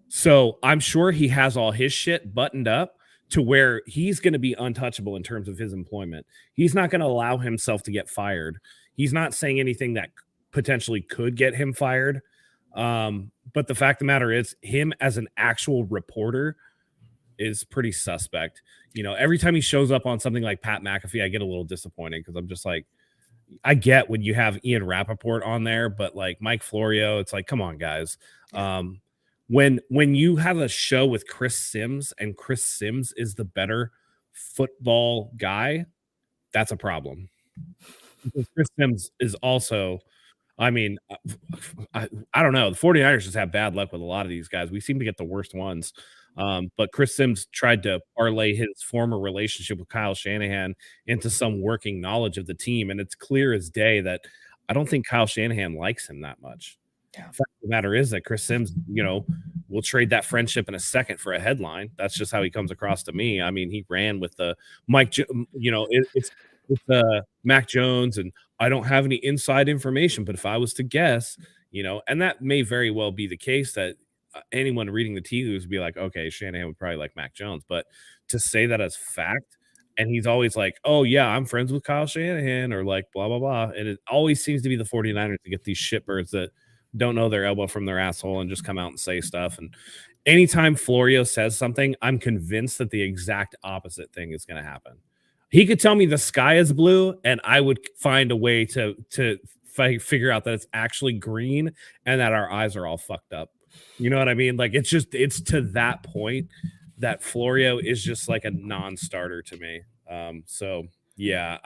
So I'm sure he has all his shit buttoned up to where he's going to be untouchable in terms of his employment. He's not going to allow himself to get fired. He's not saying anything that potentially could get him fired. But the fact of the matter is him as an actual reporter is pretty suspect. You know, every time he shows up on something like Pat McAfee, I get a little disappointed because I'm just like, I get when you have Ian Rappaport on there, but like Mike Florio, it's like, come on, guys. When you have a show with Chris Sims and Chris Sims is the better football guy, that's a problem. Because Chris Sims is also, I mean, I don't know. The 49ers just have bad luck with a lot of these guys. We seem to get the worst ones. But Chris Sims tried to parlay his former relationship with Kyle Shanahan into some working knowledge of the team. And it's clear as day that I don't think Kyle Shanahan likes him that much. Yeah. The fact of the matter is that Chris Sims, you know, will trade that friendship in a second for a headline. That's just how he comes across to me. I mean, he ran with the Mike, you know, it's Mac Jones, and I don't have any inside information, but if I was to guess, you know, and that may very well be the case that anyone reading the tea leaves would be like, okay, Shanahan would probably like Mac Jones, but to say that as fact, and he's always like, oh yeah, I'm friends with Kyle Shanahan or like blah, blah, blah. And it always seems to be the 49ers to get these shitbirds that don't know their elbow from their asshole and just come out and say stuff. And anytime Florio says something, I'm convinced that the exact opposite thing is going to happen. He could tell me the sky is blue and I would find a way to figure out that it's actually green and that our eyes are all fucked up. You know what I mean? Like it's to that point that Florio is just like a non-starter to me. So yeah,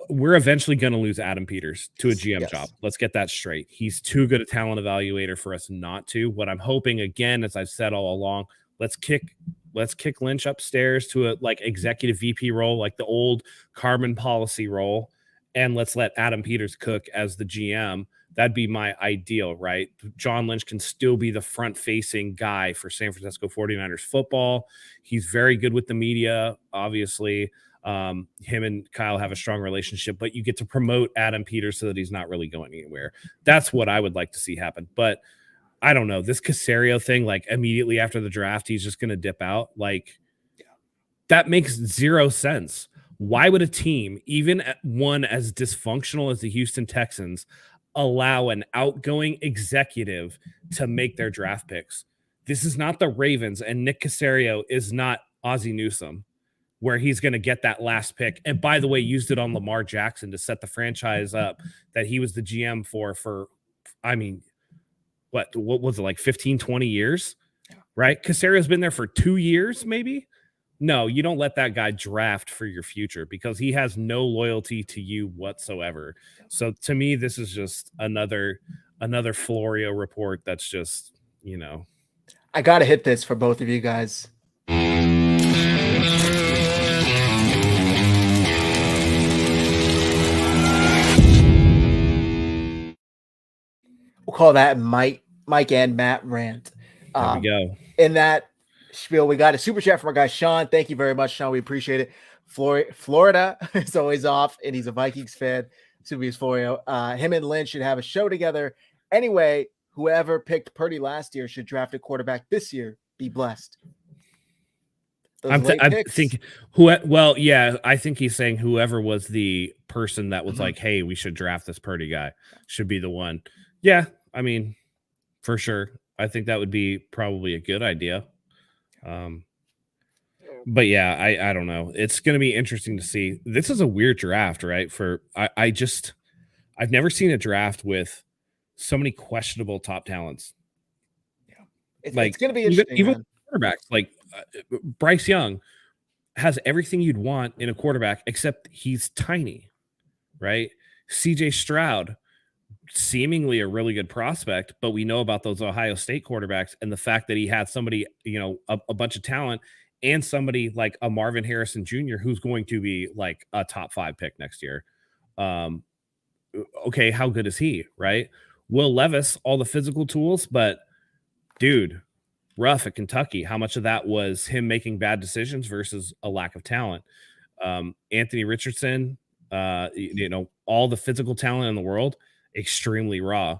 we're eventually going to lose Adam Peters to a GM job. Let's get that straight. He's too good a talent evaluator for us not to. What I'm hoping, again, as I've said all along, let's kick Lynch upstairs to a like executive VP role, like the old carbon policy role, and let's let Adam Peters cook as the GM. That'd be my ideal, right? John Lynch can still be the front-facing guy for San Francisco 49ers football. He's very good with the media, obviously. Him and Kyle have a strong relationship, but you get to promote Adam Peters so that he's not really going anywhere. That's what I would like to see happen. But I don't know. This Caserio thing, like immediately after the draft, he's just going to dip out. Like, that makes zero sense. Why would a team, even one as dysfunctional as the Houston Texans, allow an outgoing executive to make their draft picks? This is not the Ravens, and Nick Caserio is not Ozzie Newsome, where he's going to get that last pick. And by the way, used it on Lamar Jackson to set the franchise up that he was the GM for I mean, what was it, like 15, 20 years, right? Caserio's been there for 2 years, maybe. No, you don't let that guy draft for your future because he has no loyalty to you whatsoever. So to me, this is just another another Florio report that's just, I got to hit this for both of you guys. We'll call that Mike and Matt rant. There we go. In that spiel, we got a super chat from our guy Sean. Thank you very much, Sean. We appreciate it. Florida is always off, and he's a Vikings fan. Subius Florio. Him and Lynn should have a show together. Anyway, whoever picked Purdy last year should draft a quarterback this year. Be blessed. I think I think he's saying whoever was the person that was like, hey, we should draft this Purdy guy should be the one. Yeah, I mean, for sure. I think that would be probably a good idea. But yeah, I don't know. It's going to be interesting to see. This is a weird draft, right? I've never seen a draft with so many questionable top talents. Yeah, it's going to be interesting. Even quarterbacks, like Bryce Young has everything you'd want in a quarterback, except he's tiny, right? CJ Stroud, seemingly a really good prospect, but we know about those Ohio State quarterbacks and the fact that he had somebody, a bunch of talent and somebody like a Marvin Harrison Jr. who's going to be like a top 5 pick next year. Okay, how good is he, right? Will Levis, all the physical tools, but dude, rough at Kentucky. How much of that was him making bad decisions versus a lack of talent? Anthony Richardson, all the physical talent in the world, extremely raw.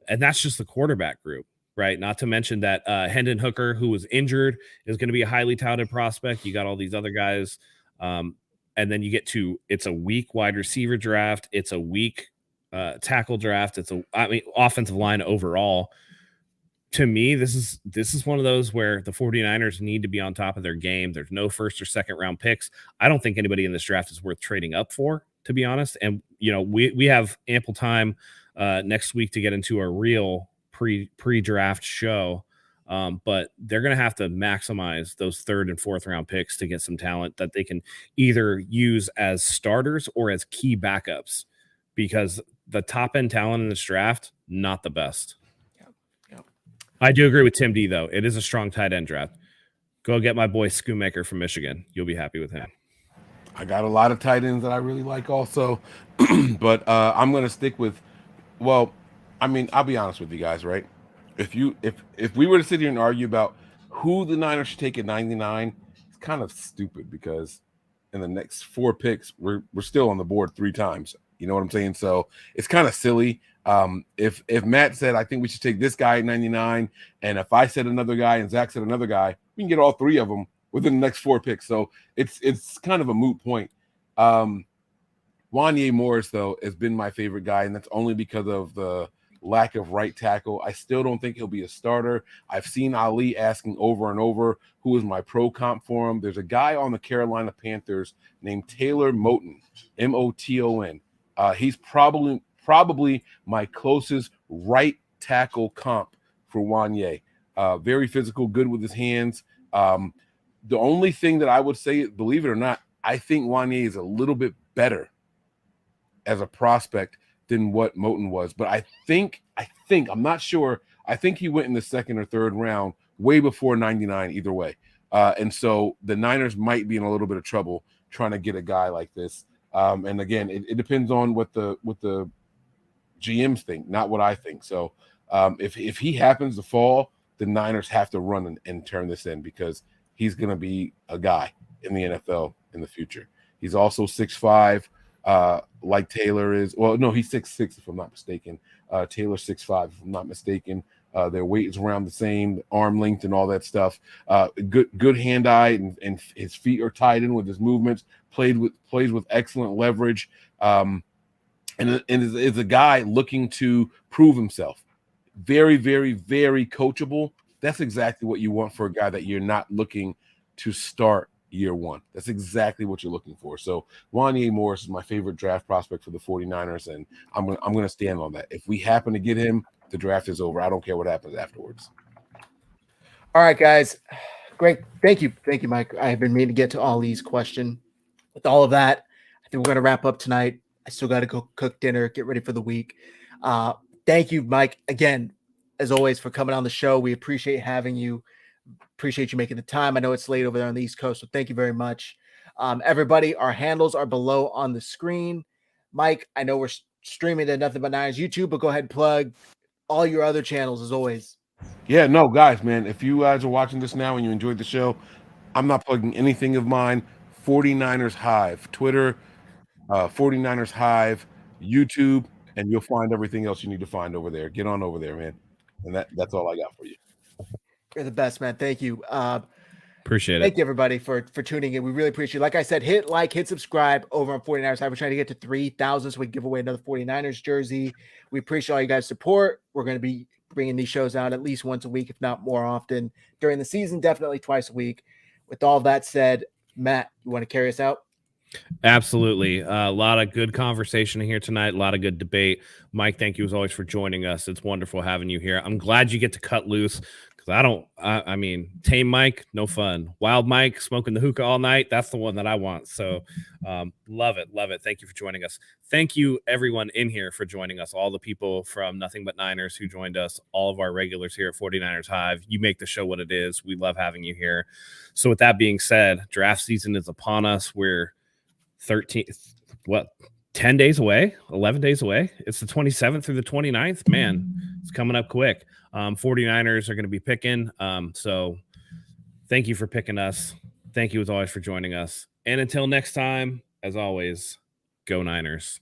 And that's just the quarterback group, right? Not to mention that Hendon Hooker, who was injured, is going to be a highly touted prospect. You got all these other guys. And then you get to, it's a weak wide receiver draft. It's a weak tackle draft. Offensive line overall. To me, this is one of those where the 49ers need to be on top of their game. There's no first or second round picks. I don't think anybody in this draft is worth trading up for, to be honest. And, we have ample time next week to get into a real pre-draft show. But they're going to have to maximize those third and fourth round picks to get some talent that they can either use as starters or as key backups, because the top end talent in this draft, not the best. I do agree with Tim D, though. It is a strong tight end draft. Go get my boy Schoonmaker from Michigan. You'll be happy with him. I got a lot of tight ends that I really like also. But I'm going to stick with, I'll be honest with you guys, right? If we were to sit here and argue about who the Niners should take at 99, it's kind of stupid because in the next 4 picks, we're still on the board 3 times. You know what I'm saying? So it's kind of silly. If Matt said, I think we should take this guy at 99, and if I said another guy and Zach said another guy, we can get all 3 of them within the next 4 picks. So it's kind of a moot point. Wanye Morris, though, has been my favorite guy, and that's only because of the lack of right tackle. I still don't think he'll be a starter. I've seen Ali asking over and over who is my pro comp for him. There's a guy on the Carolina Panthers named Taylor Moton, Moton. He's probably my closest right tackle comp for Wanye. Very physical, good with his hands. The only thing that I would say, believe it or not, I think Wanye is a little bit better as a prospect than what Moton was. But I think, I'm not sure. I think he went in the 2nd or 3rd round, way before 99 either way. And so the Niners might be in a little bit of trouble trying to get a guy like this. And again, it depends on what the GMs think, not what I think. So if he happens to fall, the Niners have to run and turn this in, because he's going to be a guy in the NFL in the future. He's also 6'5", like Taylor is. Well, no, he's 6'6", if I'm not mistaken. Taylor's 6'5", if I'm not mistaken. Their weight is around the same, arm length and all that stuff. Good hand-eye, and his feet are tied in with his movements. Plays with excellent leverage, and is a guy looking to prove himself. Very, very, very coachable. That's exactly what you want for a guy that you're not looking to start year 1. That's exactly what you're looking for. So Wanye Morris is my favorite draft prospect for the 49ers, and I'm gonna stand on that. If we happen to get him, the draft is over. I don't care what happens afterwards. All right, guys. Great. Thank you, Mike. I have been meaning to get to Ali's question. With all of that, I think we're going to wrap up tonight. I still got to go cook dinner, get ready for the week. thank you, Mike, again, as always, for coming on the show. We appreciate having you. Appreciate you making the time. I know it's late over there on the East Coast, so thank you very much. Everybody, our handles are below on the screen. Mike, I know we're streaming to Nothing But Niners YouTube, but go ahead and plug all your other channels as always. Yeah, no, guys, man, if you guys are watching this now and you enjoyed the show, I'm not plugging anything of mine. 49ers Hive, Twitter, 49ers Hive, YouTube, and you'll find everything else you need to find over there. Get on over there, man. And that's all I got for you. You're the best, man. Thank you. Appreciate it. Thank you, everybody, for tuning in. We really appreciate it. Like I said, hit like, hit subscribe over on 49ers Hive. We're trying to get to 3,000 so we can give away another 49ers jersey. We appreciate all you guys' support. We're going to be bringing these shows out at least once a week, if not more often. During the season, definitely twice a week. With all that said, Matt, you want to carry us out? Absolutely. A lot of good conversation here tonight, a lot of good debate. Mike, thank you as always for joining us. It's wonderful having you here. I'm glad you get to cut loose because I mean, tame Mike, no fun. Wild Mike, smoking the hookah all night, that's the one that I want. So love it. Love it. Thank you for joining us. Thank you, everyone in here, for joining us. All the people from Nothing But Niners who joined us, all of our regulars here at 49ers Hive. You make the show what it is. We love having you here. So with that being said, draft season is upon us. We're 10 days away, 11 days away. It's the 27th through the 29th. Man, it's coming up quick. 49ers are going to be picking. So thank you for picking us. Thank you as always for joining us. And until next time, as always, go Niners.